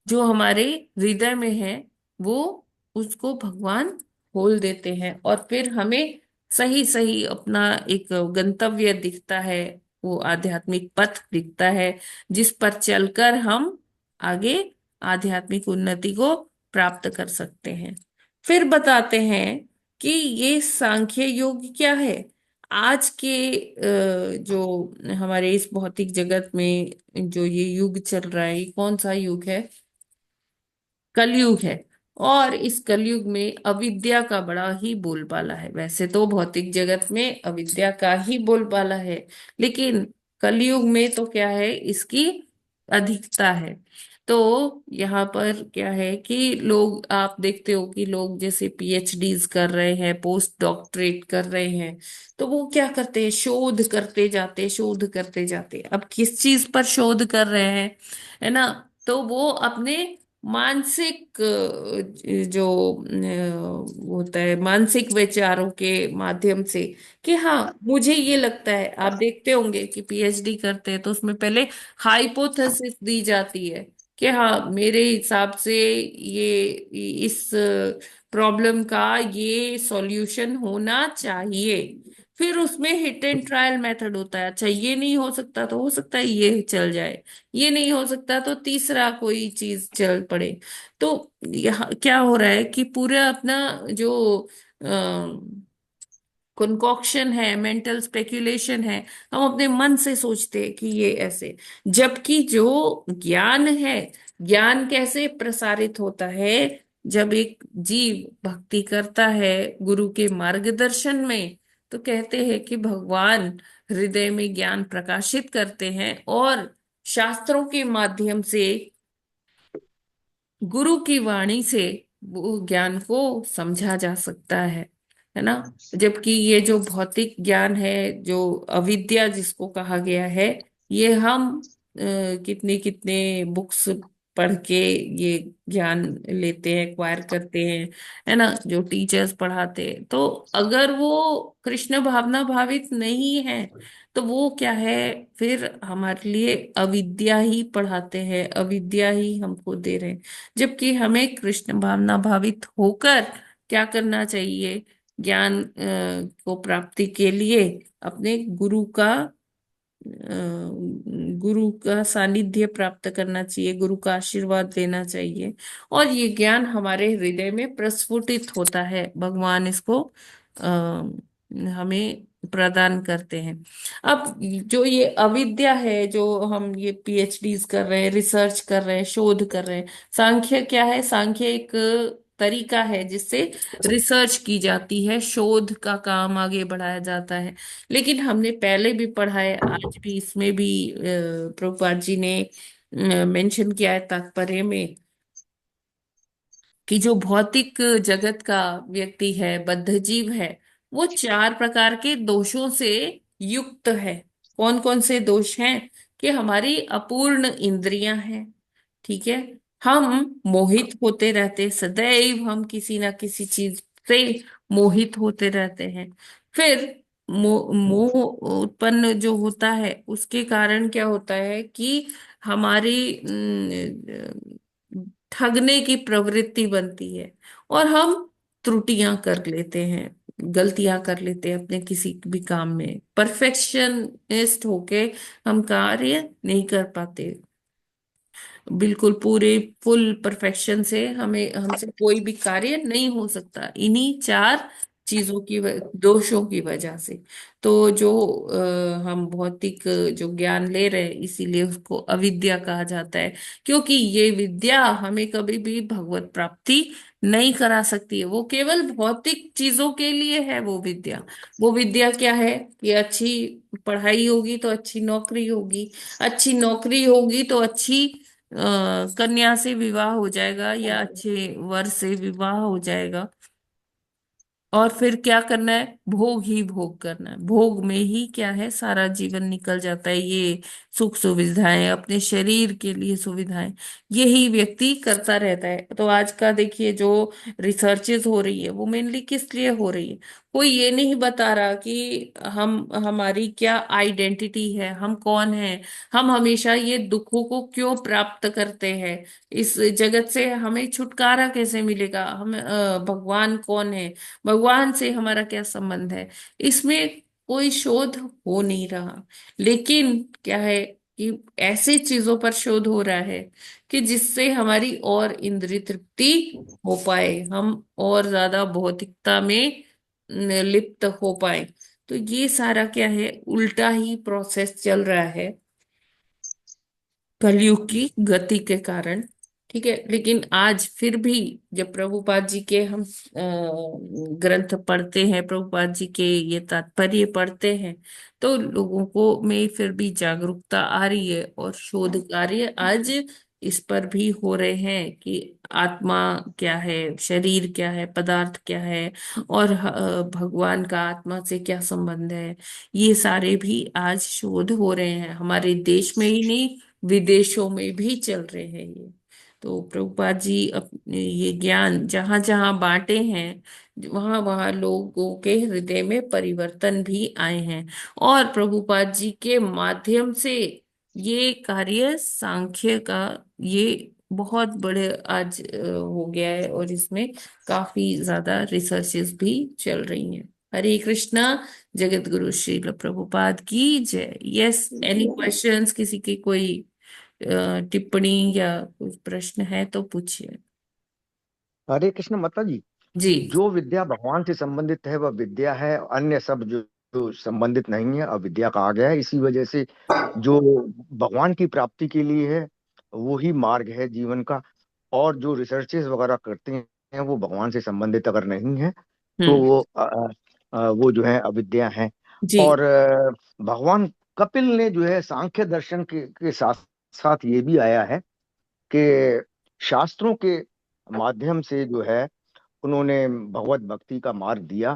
जो हमारे हृदय में है, वो उसको भगवान खोल देते हैं, और फिर हमें सही सही अपना एक गंतव्य दिखता है, वो आध्यात्मिक पथ दिखता है, जिस पर चलकर हम आगे आध्यात्मिक उन्नति को प्राप्त कर सकते हैं। फिर बताते हैं कि ये सांख्य योग क्या है। आज के जो हमारे इस भौतिक जगत में जो ये युग चल रहा है, ये कौन सा युग है? कलयुग है। और इस कलयुग में अविद्या का बड़ा ही बोलबाला है। वैसे तो भौतिक जगत में अविद्या का ही बोलबाला है, लेकिन कलयुग में तो क्या है, इसकी अधिकता है। तो यहाँ पर क्या है कि लोग, आप देखते हो कि लोग जैसे पीएचडीज कर रहे हैं, पोस्ट डॉक्टरेट कर रहे हैं, तो वो क्या करते हैं, शोध करते जाते, शोध करते जाते। अब किस चीज पर शोध कर रहे हैं, है ना? तो वो अपने मानसिक जो होता है, मानसिक विचारों के माध्यम से, कि हाँ मुझे ये लगता है। आप देखते होंगे कि पीएचडी करते हैं तो उसमें पहले हाइपोथेसिस दी जाती है कि हाँ मेरे हिसाब से ये इस प्रॉब्लम का ये सॉल्यूशन होना चाहिए। फिर उसमें हिट एंड ट्रायल मेथड होता है। अच्छा ये नहीं हो सकता तो हो सकता है ये चल जाए, ये नहीं हो सकता तो तीसरा कोई चीज चल पड़े। तो यहाँ क्या हो रहा है कि पूरा अपना जो कंकॉक्शन है, मेंटल स्पेक्यूलेशन है, हम अपने मन से सोचते हैं कि ये ऐसे। जबकि जो ज्ञान है, ज्ञान कैसे प्रसारित होता है, जब एक जीव भक्ति करता है गुरु के मार्गदर्शन में, तो कहते हैं कि भगवान हृदय में ज्ञान प्रकाशित करते हैं, और शास्त्रों के माध्यम से, गुरु की वाणी से वो ज्ञान को समझा जा सकता है ना? जबकि ये जो भौतिक ज्ञान है, जो अविद्या जिसको कहा गया है, ये हम कितने कितने बुक्स पढ़ के ये ज्ञान लेते हैं, एक्वायर करते हैं, है ना, जो टीचर्स पढ़ाते हैं। तो अगर वो कृष्ण भावना भावित नहीं है, तो वो क्या है, फिर हमारे लिए अविद्या ही पढ़ाते हैं, अविद्या ही हमको दे रहे हैं। जबकि हमें कृष्ण भावना भावित होकर क्या करना चाहिए, ज्ञान को प्राप्ति के लिए अपने गुरु का सानिध्य प्राप्त करना चाहिए, गुरु का आशीर्वाद लेना चाहिए, और ये ज्ञान हमारे हृदय में प्रस्फुटित होता है। भगवान इसको हमें प्रदान करते हैं। अब जो ये अविद्या है, जो हम ये पीएचडीज कर रहे हैं, रिसर्च कर रहे हैं, शोध कर रहे हैं, सांख्य क्या है? सांख्य एक तरीका है जिससे रिसर्च की जाती है, शोध का काम आगे बढ़ाया जाता है। लेकिन हमने पहले भी पढ़ा है, आज भी इसमें भी प्रभुपाद जी ने मेंशन किया है तात्पर्य में, कि जो भौतिक जगत का व्यक्ति है, बद्ध जीव है, वो चार प्रकार के दोषों से युक्त है। कौन कौन से दोष हैं? कि हमारी अपूर्ण इंद्रियां हैं, ठीक है, हम मोहित होते रहते, सदैव हम किसी ना किसी चीज से मोहित होते रहते हैं। फिर मोह उत्पन्न जो होता है, उसके कारण क्या होता है कि हमारी ठगने की प्रवृत्ति बनती है, और हम त्रुटियां कर लेते हैं, गलतियां कर लेते हैं अपने किसी भी काम में, परफेक्शनिस्ट होके हम कार्य नहीं कर पाते। बिल्कुल पूरे फुल परफेक्शन से हमें, हमसे कोई भी कार्य नहीं हो सकता, इन्हीं चार चीजों की दोषों की वजह से। तो जो हम भौतिक जो ज्ञान ले रहे हैं, इसीलिए उसको अविद्या कहा जाता है, क्योंकि ये विद्या हमें कभी भी भगवत प्राप्ति नहीं करा सकती है। वो केवल भौतिक चीजों के लिए है वो विद्या। वो विद्या क्या है कि अच्छी पढ़ाई होगी तो अच्छी नौकरी होगी, अच्छी नौकरी होगी तो अच्छी कन्या से विवाह हो जाएगा या अच्छे वर से विवाह हो जाएगा। और फिर क्या करना है, भोग ही भोग करना है। भोग में ही क्या है, सारा जीवन निकल जाता है। ये सुख सुविधाएं, अपने शरीर के लिए सुविधाएं, यही व्यक्ति करता रहता है। तो आज का देखिए जो रिसर्चेस हो रही है वो मेनली किस लिए हो रही है। कोई ये नहीं बता रहा कि हम हमारी क्या आइडेंटिटी है, हम कौन है, हम हमेशा ये दुखों को क्यों प्राप्त करते हैं, इस जगत से हमें छुटकारा कैसे मिलेगा, हम भगवान कौन है, भगवान से हमारा क्या संबंध है। इसमें कोई शोध हो नहीं रहा। लेकिन क्या है कि ऐसी चीजों पर शोध हो रहा है कि जिससे हमारी और इंद्रिय तृप्ति हो पाए, हम और ज्यादा भौतिकता में लिप्त हो पाए। तो ये सारा क्या है, उल्टा ही प्रोसेस चल रहा है कलयुग की गति के कारण। ठीक है, लेकिन आज फिर भी जब प्रभुपाद जी के हम ग्रंथ पढ़ते हैं, प्रभुपाद जी के ये तात्पर्य पढ़ते हैं, तो लोगों को में फिर भी जागरूकता आ रही है और शोध कार्य आज इस पर भी हो रहे हैं कि आत्मा क्या है, शरीर क्या है, पदार्थ क्या है, और भगवान का आत्मा से क्या संबंध है। ये सारे भी आज शोध हो रहे हैं, हमारे देश में ही नहीं विदेशों में भी चल रहे हैं ये। तो प्रभुपाद जी अपने ये ज्ञान जहां जहां बांटे हैं, वहां वहां लोगों के हृदय में परिवर्तन भी आए हैं। और प्रभुपाद जी के माध्यम से ये कार्य सांख्य का ये बहुत बड़े आज हो गया है, और इसमें काफी ज्यादा रिसर्चेस भी चल रही हैं। हरे कृष्णा। जगत गुरु श्रील प्रभुपाद की जय। यस, एनी क्वेश्चंस, किसी की कोई टिप्पणी या कुछ प्रश्न है तो पूछिए। हरे कृष्ण माता जी। जी जो विद्या भगवान से संबंधित है वह विद्या है, अन्य सब जो संबंधित नहीं है अविद्या कहा गया है। इसी वजह से जो भगवान की प्राप्ति के लिए है वो ही मार्ग है जीवन का। और जो रिसर्चेस वगैरह करते हैं वो भगवान से संबंधित अगर नहीं है तो हम्म। वो जो है अविद्या है। जी और भगवान कपिल ने जो है सांख्य दर्शन के साथ साथ ये भी आया है कि शास्त्रों के माध्यम से जो है उन्होंने भगवत भक्ति का मार्ग दिया,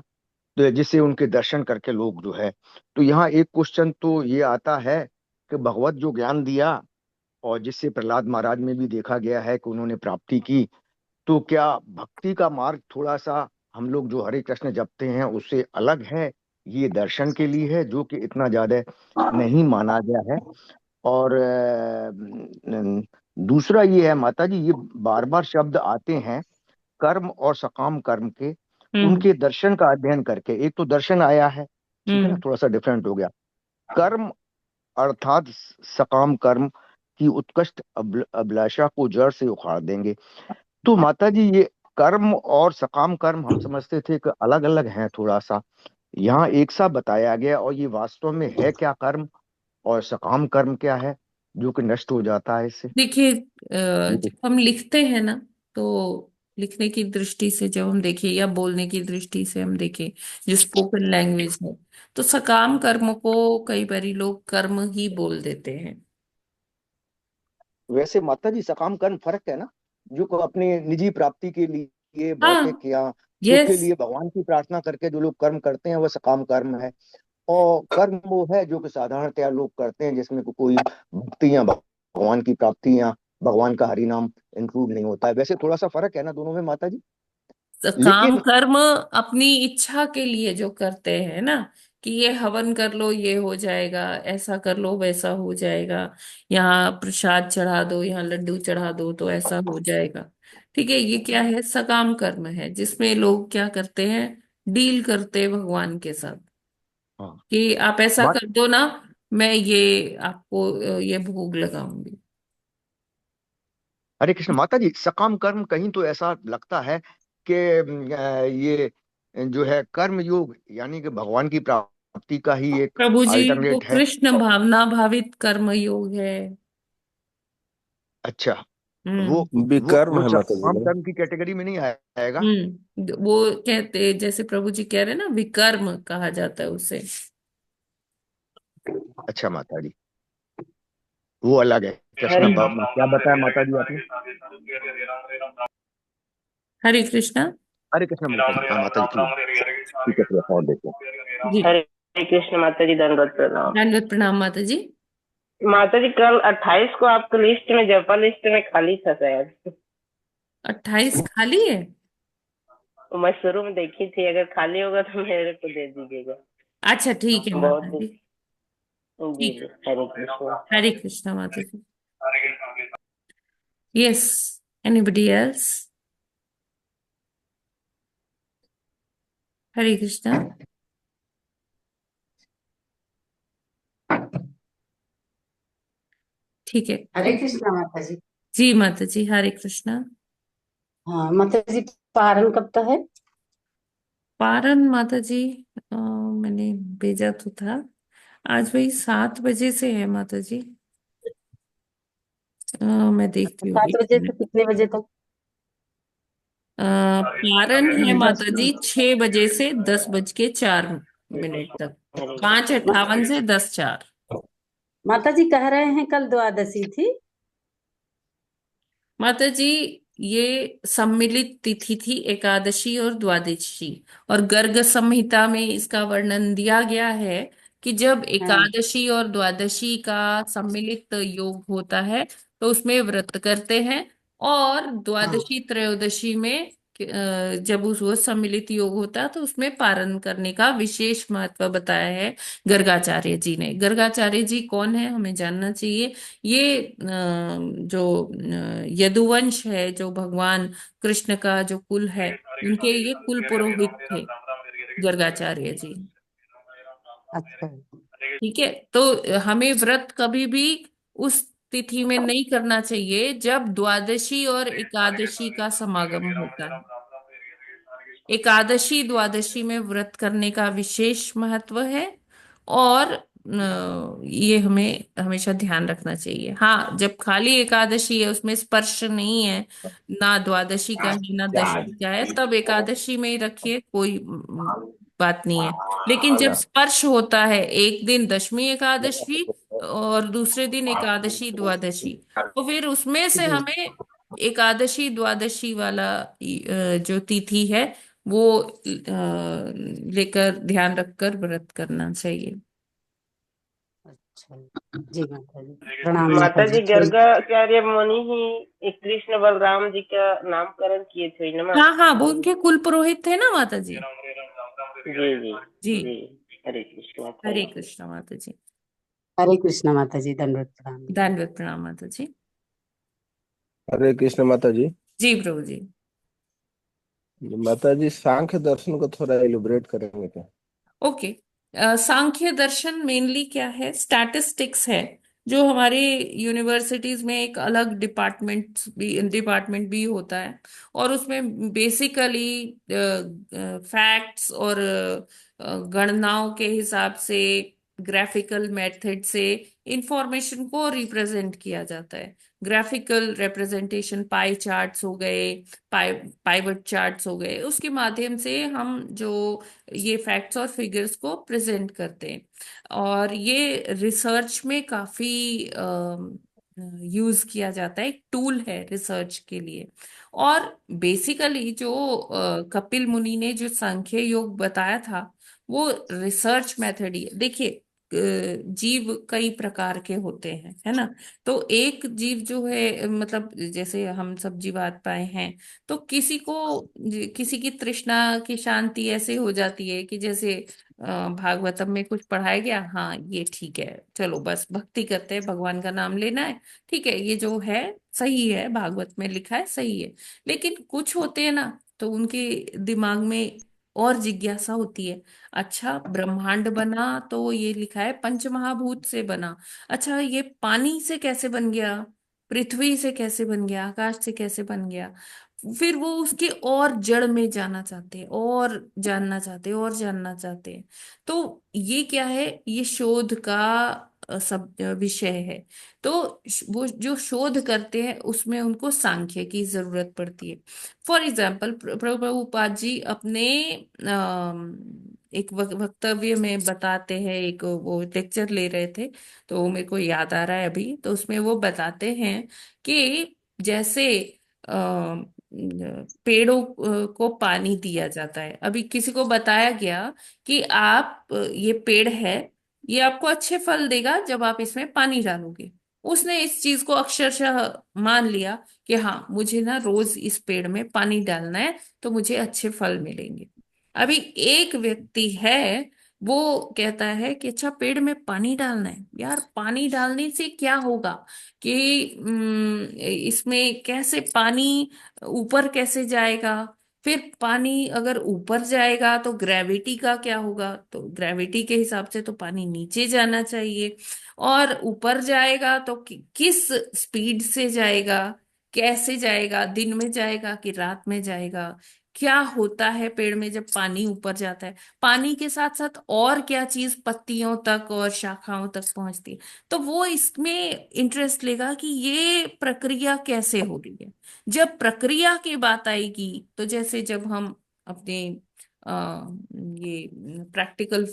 तो जिससे उनके दर्शन करके लोग जो है। तो यहाँ एक क्वेश्चन तो ये आता है कि भगवत जो ज्ञान दिया और जिससे प्रहलाद महाराज में भी देखा गया है कि उन्होंने प्राप्ति की, तो क्या भक्ति का मार्ग थोड़ा सा हम लोग जो हरे कृष्ण जपते हैं उससे अलग है, ये दर्शन के लिए है जो कि इतना ज्यादा नहीं माना गया है। और दूसरा ये है माता जी, ये बार बार शब्द आते हैं कर्म और सकाम कर्म के, हम्म उनके दर्शन का अध्ययन करके। एक तो दर्शन आया है, ठीक है ना, हम्म थोड़ा सा डिफरेंट हो गया। कर्म अर्थात सकाम कर्म की उत्कृष्ट अभिलाषा को जड़ से उखाड़ देंगे। तो माता जी ये कर्म और सकाम कर्म हम समझते थे कि अलग अलग हैं, थोड़ा सा यहाँ एक सा बताया गया। और ये वास्तव में है क्या कर्म, और सकाम कर्म क्या है जो कि नष्ट हो जाता है इससे? देखिए, जी जब हम लिखते हैं ना, तो लिखने की दृष्टि से जब हम देखें या बोलने की दृष्टि से हम देखें, जो स्पोकन लैंग्वेज है, तो सकाम कर्म को कई बारी लोग कर्म ही बोल देते हैं। वैसे माता जी सकाम कर्म फर्क है ना, जो को अपने निजी प्राप्ति के लिए हाँ। भौतिक या सुख के यस। लिए भगवान की प्रार्थना करके जो लोग कर्म करते हैं वह सकाम कर्म है। और कर्म वो है जो कि साधारणतया लोग करते हैं जिसमें कोई भक्ति या भगवान की प्राप्ति या भगवान का हरि नाम इंक्लूड नहीं होता है। वैसे थोड़ा सा फर्क है ना दोनों में माता जी। काम लेकिन कर्म अपनी इच्छा के लिए जो करते हैं ना, कि ये हवन कर लो ये हो जाएगा, ऐसा कर लो वैसा हो जाएगा, यहाँ प्रसाद चढ़ा दो, यहाँ लड्डू चढ़ा दो तो ऐसा हो जाएगा। ठीक है, ये क्या है, सकाम कर्म है, जिसमें लोग क्या करते हैं, डील करते हैं भगवान के साथ हाँ कि आप ऐसा बात, कर दो ना, मैं ये आपको ये भोग लगाऊंगी। हरे कृष्ण माता जी सकाम कर्म कहीं तो ऐसा लगता है कि ये जो है कर्म योग यानी कि भगवान की प्राप्ति का ही एक प्रभु जी, वो अल्टरनेट है। कृष्ण भावना भावित कर्म योग है। अच्छा। वो विकर्म वो है सब माता जी तमाम ना। कर्म की कैटेगरी में नहीं आएगा। वो कहते, जैसे प्रभु जी कह रहे हैं ना, विकर्म कहा जाता है उसे। अच्छा माता जी, वो अलग है। कृष्णा हम्म। क्या बताया माता जी आपने? हरे कृष्णा। हरे कृष्णा माता जी। हाँ माता जी प्लीज। ठीक है, थोड़ा सा और देखो। जी। हरे कृष्ण माता जी, दंडवत प्रणाम। दंडवत प्रणाम माता जी। माता जी कल 28 को आपके लिस्ट में, जपा लिस्ट में खाली था शायद। 28 खाली है? तो मैं शुरू में देखी थी, अगर खाली होगा तो मेरे को दे दीजिएगा। अच्छा ठीक है बहुत माता दिन। जी। जी ठीक। जी, हरे कृष्ण। हरे कृष्णा माता जी। यस। Anybody else? हरे कृष्णा। ठीक है। हरे कृष्णा माता जी। जी माता जी, हरे कृष्णा। हाँ माता जी, पारण कब तक है? पारण माता जी, मैंने भेजा तो था। आज वही 7 बजे से है माता जी। मैं देखती हूँ, 7 बजे 1 मिनट। से कितने बजे तक? पारण है दस माता जी 6 बजे से 10:04 तक। हरे 5:58 से 10:04। माता जी कह रहे हैं कल द्वादशी थी। माता जी, ये सम्मिलित तिथि थी, एकादशी और द्वादशी। और गर्ग संहिता में इसका वर्णन दिया गया है कि जब हाँ एकादशी और द्वादशी का सम्मिलित योग होता है तो उसमें व्रत करते हैं। और हाँ। द्वादशी त्रयोदशी में जब उस वो सम्मिलित योग होता है तो उसमें पारण करने का विशेष महत्व बताया है गर्गाचार्य जी ने। गर्गाचार्य जी कौन है, हमें जानना चाहिए। ये जो यदुवंश है, जो भगवान कृष्ण का जो कुल है, उनके ये कुल पुरोहित थे गर्गाचार्य जी। अच्छा। ठीक है। तो हमें व्रत कभी भी उस तिथि में नहीं करना चाहिए जब द्वादशी और एकादशी का समागम होता है। एकादशी द्वादशी में व्रत करने का विशेष महत्व है। और ये हमें हमेशा ध्यान रखना चाहिए। हाँ, जब खाली एकादशी है, उसमें स्पर्श नहीं है, ना द्वादशी का है ना दशमी का है, तब एकादशी में ही रखिए, कोई बात नहीं है। लेकिन जब स्पर्श होता है, एक दिन दशमी एकादशी और दूसरे दिन एकादशी द्वादशी, तो फिर उसमें से हमें एकादशी द्वादशी वाला जो तिथि है वो लेकर, ध्यान रखकर व्रत करना चाहिए। अच्छा जी माता जी, प्रणाम माता माता जी। जी, गर्गाचार्य मुनि ही कृष्ण बलराम जी का नामकरण किए थे ना हाँ हाँ, माता वो जी? उनके कुल पुरोहित थे ना माता जी। जी जी जी। जी। हरे कृष्ण। हरे थैंक यू। कृष्ण माता जी। हरे कृष्णा माता जी, दंडवत प्रणाम। दंडवत प्रणाम माता जी। हरे कृष्ण माता जी। जी प्रभु जी। माता जी, सांख्य दर्शन को थोड़ा एलिब्रेट करेंगे क्या? ओके। सांख्य दर्शन मेनली क्या है, स्टैटिस्टिक्स है, जो हमारे यूनिवर्सिटीज में एक अलग डिपार्टमेंट भी होता है। और उसमें बेसिकली फैक्ट्स और गणनाओं के हिसाब से, ग्राफिकल मेथड से इंफॉर्मेशन को रिप्रेजेंट किया जाता है। ग्राफिकल रिप्रेजेंटेशन, पाई चार्ट्स हो गए, पाइवट चार्ट्स हो गए, उसके माध्यम से हम जो ये फैक्ट्स और फिगर्स को प्रेजेंट करते हैं। और ये रिसर्च में काफी यूज किया जाता है, एक टूल है रिसर्च के लिए। और बेसिकली जो कपिल मुनि ने जो सांख्य योग बताया था, वो रिसर्च मेथड ही है। देखिए, जीव कई प्रकार के होते हैं, है ना। तो एक जीव जो है, मतलब जैसे हम सब जीवात्माएं हैं, तो किसी की तृष्णा की शांति ऐसे हो जाती है कि जैसे भागवतम में कुछ पढ़ाया गया, हाँ ये ठीक है, चलो बस भक्ति करते हैं, भगवान का नाम लेना है, ठीक है, ये जो है सही है, भागवत में लिखा है सही है। लेकिन कुछ होते हैं ना, तो उनके दिमाग में और जिज्ञासा होती है। अच्छा, ब्रह्मांड बना तो ये लिखा है पंचमहाभूत से बना। अच्छा, ये पानी से कैसे बन गया, पृथ्वी से कैसे बन गया, आकाश से कैसे बन गया। फिर वो उसके और जड़ में जाना चाहते हैं, और जानना चाहते हैं, और जानना चाहते हैं। तो ये क्या है, ये शोध का सब विषय है। तो वो जो शोध करते हैं उसमें उनको सांख्य की जरूरत पड़ती है। फॉर एग्जाम्पल प्रभुपाद जी अपने एक वक्तव्य में बताते हैं, एक वो लेक्चर ले रहे थे तो वो मेरे को याद आ रहा है अभी, तो उसमें वो बताते हैं कि जैसे पेड़ों को पानी दिया जाता है। अभी किसी को बताया गया कि आप ये पेड़ है, ये आपको अच्छे फल देगा जब आप इसमें पानी डालोगे। उसने इस चीज को अक्षरशः मान लिया कि हाँ मुझे ना रोज इस पेड़ में पानी डालना है तो मुझे अच्छे फल मिलेंगे। अभी एक व्यक्ति है वो कहता है कि अच्छा पेड़ में पानी डालना है, यार पानी डालने से क्या होगा कि इसमें कैसे पानी ऊपर कैसे जाएगा, फिर पानी अगर ऊपर जाएगा तो ग्रेविटी का क्या होगा, तो ग्रेविटी के हिसाब से तो पानी नीचे जाना चाहिए, और ऊपर जाएगा तो किस स्पीड से जाएगा, कैसे जाएगा, दिन में जाएगा कि रात में जाएगा, क्या होता है पेड़ में जब पानी ऊपर जाता है, पानी के साथ साथ और क्या चीज पत्तियों तक और शाखाओं तक पहुंचती है। तो वो इसमें इंटरेस्ट लेगा कि ये प्रक्रिया कैसे हो रही है। जब प्रक्रिया की बात आएगी तो जैसे जब हम अपने ये प्रैक्टिकल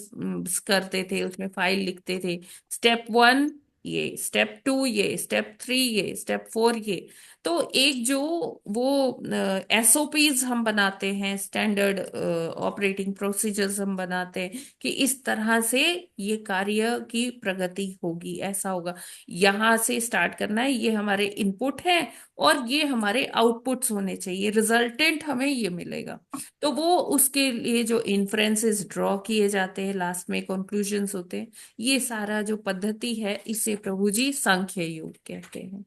करते थे उसमें फाइल लिखते थे, स्टेप 1 ये, स्टेप 2 ये, स्टेप 3 ये, स्टेप 4 ये, तो एक जो वो एसओपीज हम बनाते हैं, स्टैंडर्ड ऑपरेटिंग प्रोसीजर्स हम बनाते हैं कि इस तरह से ये कार्य की प्रगति होगी, ऐसा होगा, यहाँ से स्टार्ट करना है, ये हमारे इनपुट है और ये हमारे आउटपुट्स होने चाहिए, रिजल्टेंट हमें ये मिलेगा। तो वो उसके लिए जो इन्फ्रेंसेस ड्रॉ किए जाते हैं, लास्ट में कंक्लूजन्स होते हैं, ये सारा जो पद्धति है इसे प्रभु जी सांख्य योग कहते हैं।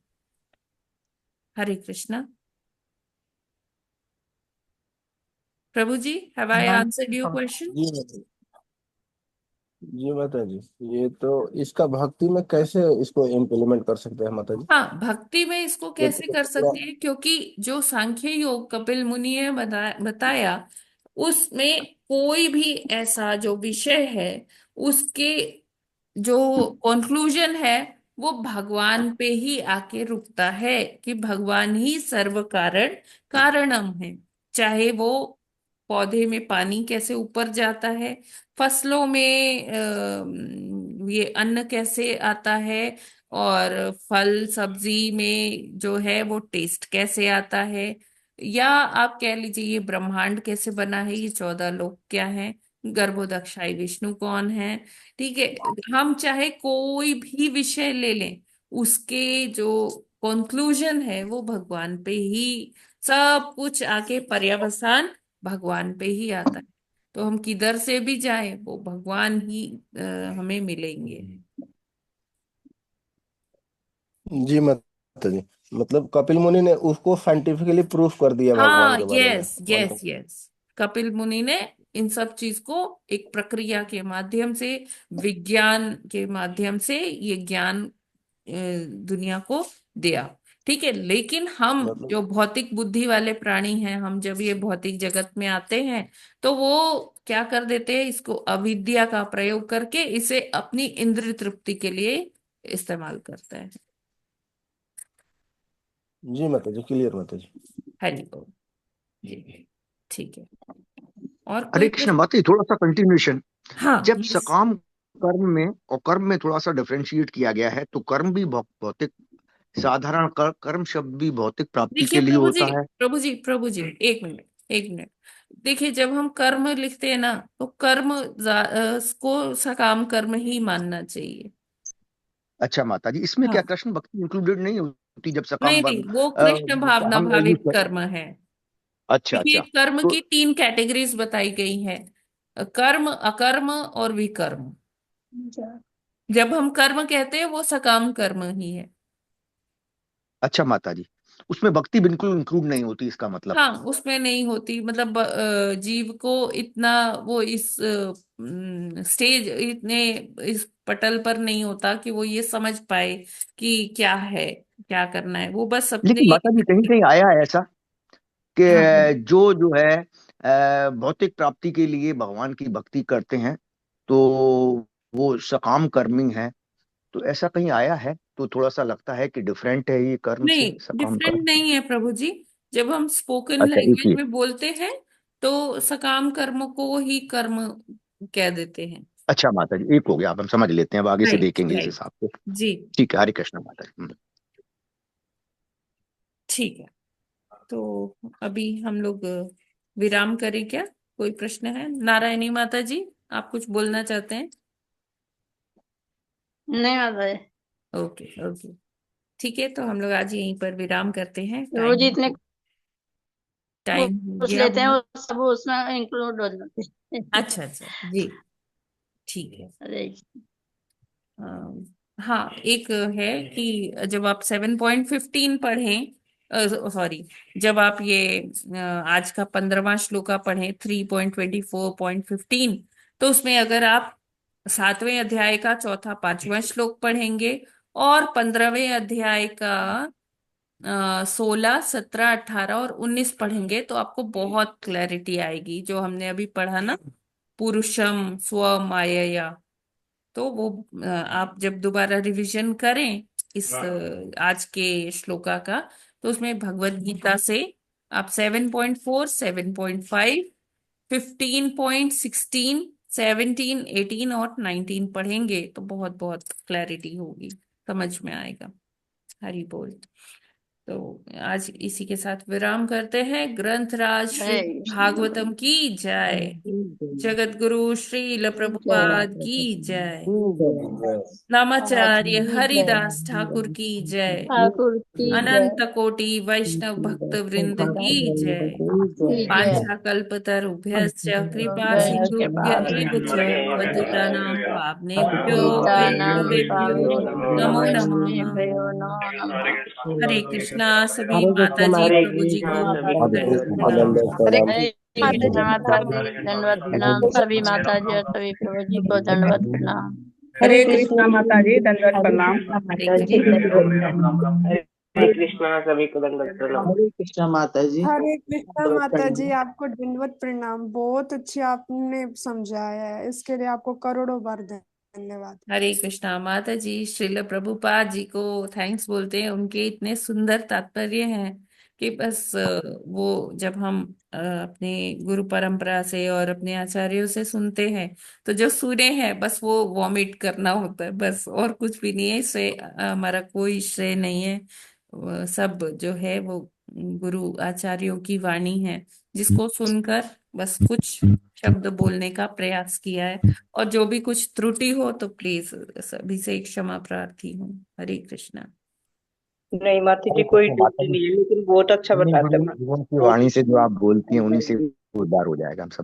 हरे कृष्णा। प्रभु जी, have I answered your question? जी जी माता जी, ये तो इसका भक्ति में कैसे इसको इम्प्लीमेंट कर सकते हैं माता जी? हाँ, भक्ति में इसको ये कैसे तो कर पूरा सकते हैं, क्योंकि जो सांख्य योग कपिल मुनि ने बताया उसमें कोई भी ऐसा जो विषय है उसके जो कंक्लूजन है वो भगवान पे ही आके रुकता है कि भगवान ही सर्व कारण कारणम है। चाहे वो पौधे में पानी कैसे ऊपर जाता है, फसलों में ये अन्न कैसे आता है, और फल सब्जी में जो है वो टेस्ट कैसे आता है, या आप कह लीजिए ये ब्रह्मांड कैसे बना है, ये 14 लोक क्या है, गर्भोदक्षाई विष्णु कौन है। ठीक है, हम चाहे कोई भी विषय ले लें, उसके जो कंक्लूजन है वो भगवान पे ही, सब कुछ आके पर्यवसान भगवान पे ही आता है। तो हम किधर से भी जाएं वो भगवान ही हमें मिलेंगे। जी माता जी, मतलब कपिल मुनि ने उसको साइंटिफिकली प्रूफ कर दिया भगवान हाँ, के बारे में। यस यस यस, कपिल मुनि ने इन सब चीज को एक प्रक्रिया के माध्यम से, विज्ञान के माध्यम से ये ज्ञान दुनिया को दिया। ठीक है, लेकिन हम मतलब जो भौतिक बुद्धि वाले प्राणी हैं, हम जब ये भौतिक जगत में आते हैं तो वो क्या कर देते हैं, इसको अविद्या का प्रयोग करके इसे अपनी इंद्रिय तृप्ति के लिए इस्तेमाल करते हैं। जी माता जी, क्लियर माता जी। हरि बोल जी। ठीक है, और हरे कोई कृष्ण प्रश्न? माता जी, थोड़ा सा कंटिन्यूशन। हाँ जब yes। सकाम कर्म में और कर्म में थोड़ा सा डिफरेंशिएट किया गया है, तो कर्म भी भौतिक, साधारण कर्म शब्द भी भौतिक प्राप्ति देखिए के लिए प्रभु जी, होता है। प्रभु जी, प्रभु जी, एक मिनट, एक मिनट। देखिए जब हम कर्म लिखते हैं ना तो कर्म को सकाम कर्म ही मानना चाहिए। अच्छा माता जी, इसमें क्या हाँ, कृष्ण भक्ति इंक्लूडेड नहीं होती जब नहीं सकाम नहीं, वो कृष्ण भावना हम यूज भावित कर? कर्म है। अच्छा देखिए अच्छा। कर्म तो की 3 कैटेगरीज बताई गई है, कर्म, अकर्म और विकर्म। जब हम कर्म कहते हैं वो सकाम कर्म ही है। अच्छा माता जी, उसमें भक्ति बिल्कुल इंक्लूड नहीं होती, इसका मतलब? हाँ, उसमें नहीं होती, मतलब जीव को इतना वो इस स्टेज, इतने इस पटल पर नहीं होता कि वो ये समझ पाए कि क्या है, क्या करना है, वो बस अपने। लेकिन माता जी, कहीं कहीं आया है ऐसा हाँ कि जो है भौतिक प्राप्ति के लिए भगवान की भक्ति करते हैं तो वो सकाम कर्मी है, तो ऐसा कहीं आया है? तो थोड़ा सा लगता है कि डिफरेंट है ये कर्म से, नहीं, सकाम डिफरेंट कर्म। नहीं है प्रभु जी। जब हम स्पोकन अच्छा, एक लैंग्वेज ही है। में बोलते हैं तो सकाम कर्म को ही कर्म कह देते हैं। अच्छा माता जी, एक हो गया, अब हम समझ लेते हैं, अब आगे से राइट, देखेंगे इस राइट। हिसाब से। जी, ठीक है, हरे कृष्ण माता जी। ठीक है। तो अभी हम लोग विराम करें क्या? कोई प्रश्न है? नारायणी माता जी, आप कुछ बोलना चाहते हैं? नहीं माता जी। ओके, ओके, ठीक है। तो हम लोग आज यहीं पर विराम करते हैं। वो जी इतने टाइम हो पूछ गया लेते हैं, बहुत। वो सब उसमें इंक्लूड हो जाते हैं। अच्छा, अच्छा, जी, ठीक है। अरे हाँ, एक है कि जब आप 7.15 पढ़ें, सॉरी, जब आप ये आज का 15वां श्लोका पढ़ें 3.24.15, तो उसमें अगर आप 7वें अध्याय का चौथा 5वां श्लोक पढ़ेंगे और 15वें अध्याय का 16, 17, 18 और 19 पढ़ेंगे तो आपको बहुत क्लैरिटी आएगी। जो हमने अभी पढ़ा ना, पुरुषम स्व मायया, तो वो आप जब दोबारा रिवीजन करें इस आज के श्लोका का, तो उसमें भगवत गीता से आप 7.4, 7.5, 15.16, 17, 18 और 19 पढ़ेंगे तो बहुत बहुत क्लैरिटी होगी, समझ में आएगा। हरि बोल। तो आज इसी के साथ विराम करते हैं। ग्रंथराज श्री हरे कृष्ण। भागवतम की जय। जगत गुरु श्रील प्रभुपाद की जय। नामाचार्य की जय, हरिदास ठाकुर की जय। ठाकुर की जय, अनंत कोटि वैष्णव भक्त वृंद की जय। की जय। पांचाकल्पतरुभ्यश्च कृपा भैया के सिंधुभ्य पास एव च पतितानां पावनेभ्यो पतितानां वैष्णवेभ्यो पावनेभ्यो नमो नमः। वैष्णवेभ्यो नमो नमः। हरे कृष्णा। सभी हरे माता कृष्ण जी माता प्रभु जी, जी को माता जी हरे दंडवत कृष्ण, प्रणाम। हरे दंडवत कृष्ण। प्रणाम। हरे हरे माता कृष्ण जी, माता जी, दंडवत प्रणाम। सभी माता जी और सभी प्रभु जी को दंडवत प्रणाम। हरे कृष्णा माता जी, दंडवत हरे प्रणाम। कृष्णा हरे माता जी, कृष्ण। दंडवत प्रणाम। हरे कृष्णा, सभी को दंडवत प्रणाम। हरे कृष्ण माता जी। हरे कृष्णा दंडवत माता जी, प्रणाम। आपको दंडवत प्रणाम। बहुत अच्छे आपने समझाया है, इसके लिए आपको करोड़ों बार धन्यवाद। हरे कृष्णा माता जी, श्रील प्रभुपाद जी को थैंक्स बोलते हैं। उनके इतने सुंदर तात्पर्य हैं कि बस वो जब हम अपने गुरु परंपरा से और अपने आचार्यों से सुनते हैं तो जो सुने हैं बस वो वॉमिट करना होता है, बस और कुछ भी नहीं है। इससे हमारा कोई श्रेय नहीं है। सब जो है वो गुरु आचार्यों की वाणी है, जिसको सुनकर बस कुछ शब्द बोलने का प्रयास किया है। और जो भी कुछ त्रुटि हो तो प्लीज सभी से क्षमा प्रार्थी हूँ। हरे कृष्णा। नहीं माता जी, हरे कोई कृष्ण माता ड्यूटी जी। नहीं है, लेकिन बहुत अच्छा नहीं, बताते गुरु हैं। गुरु की वाणी से जो आप बोलती हैं उन्हीं से उद्धार हो जाएगा हम सब।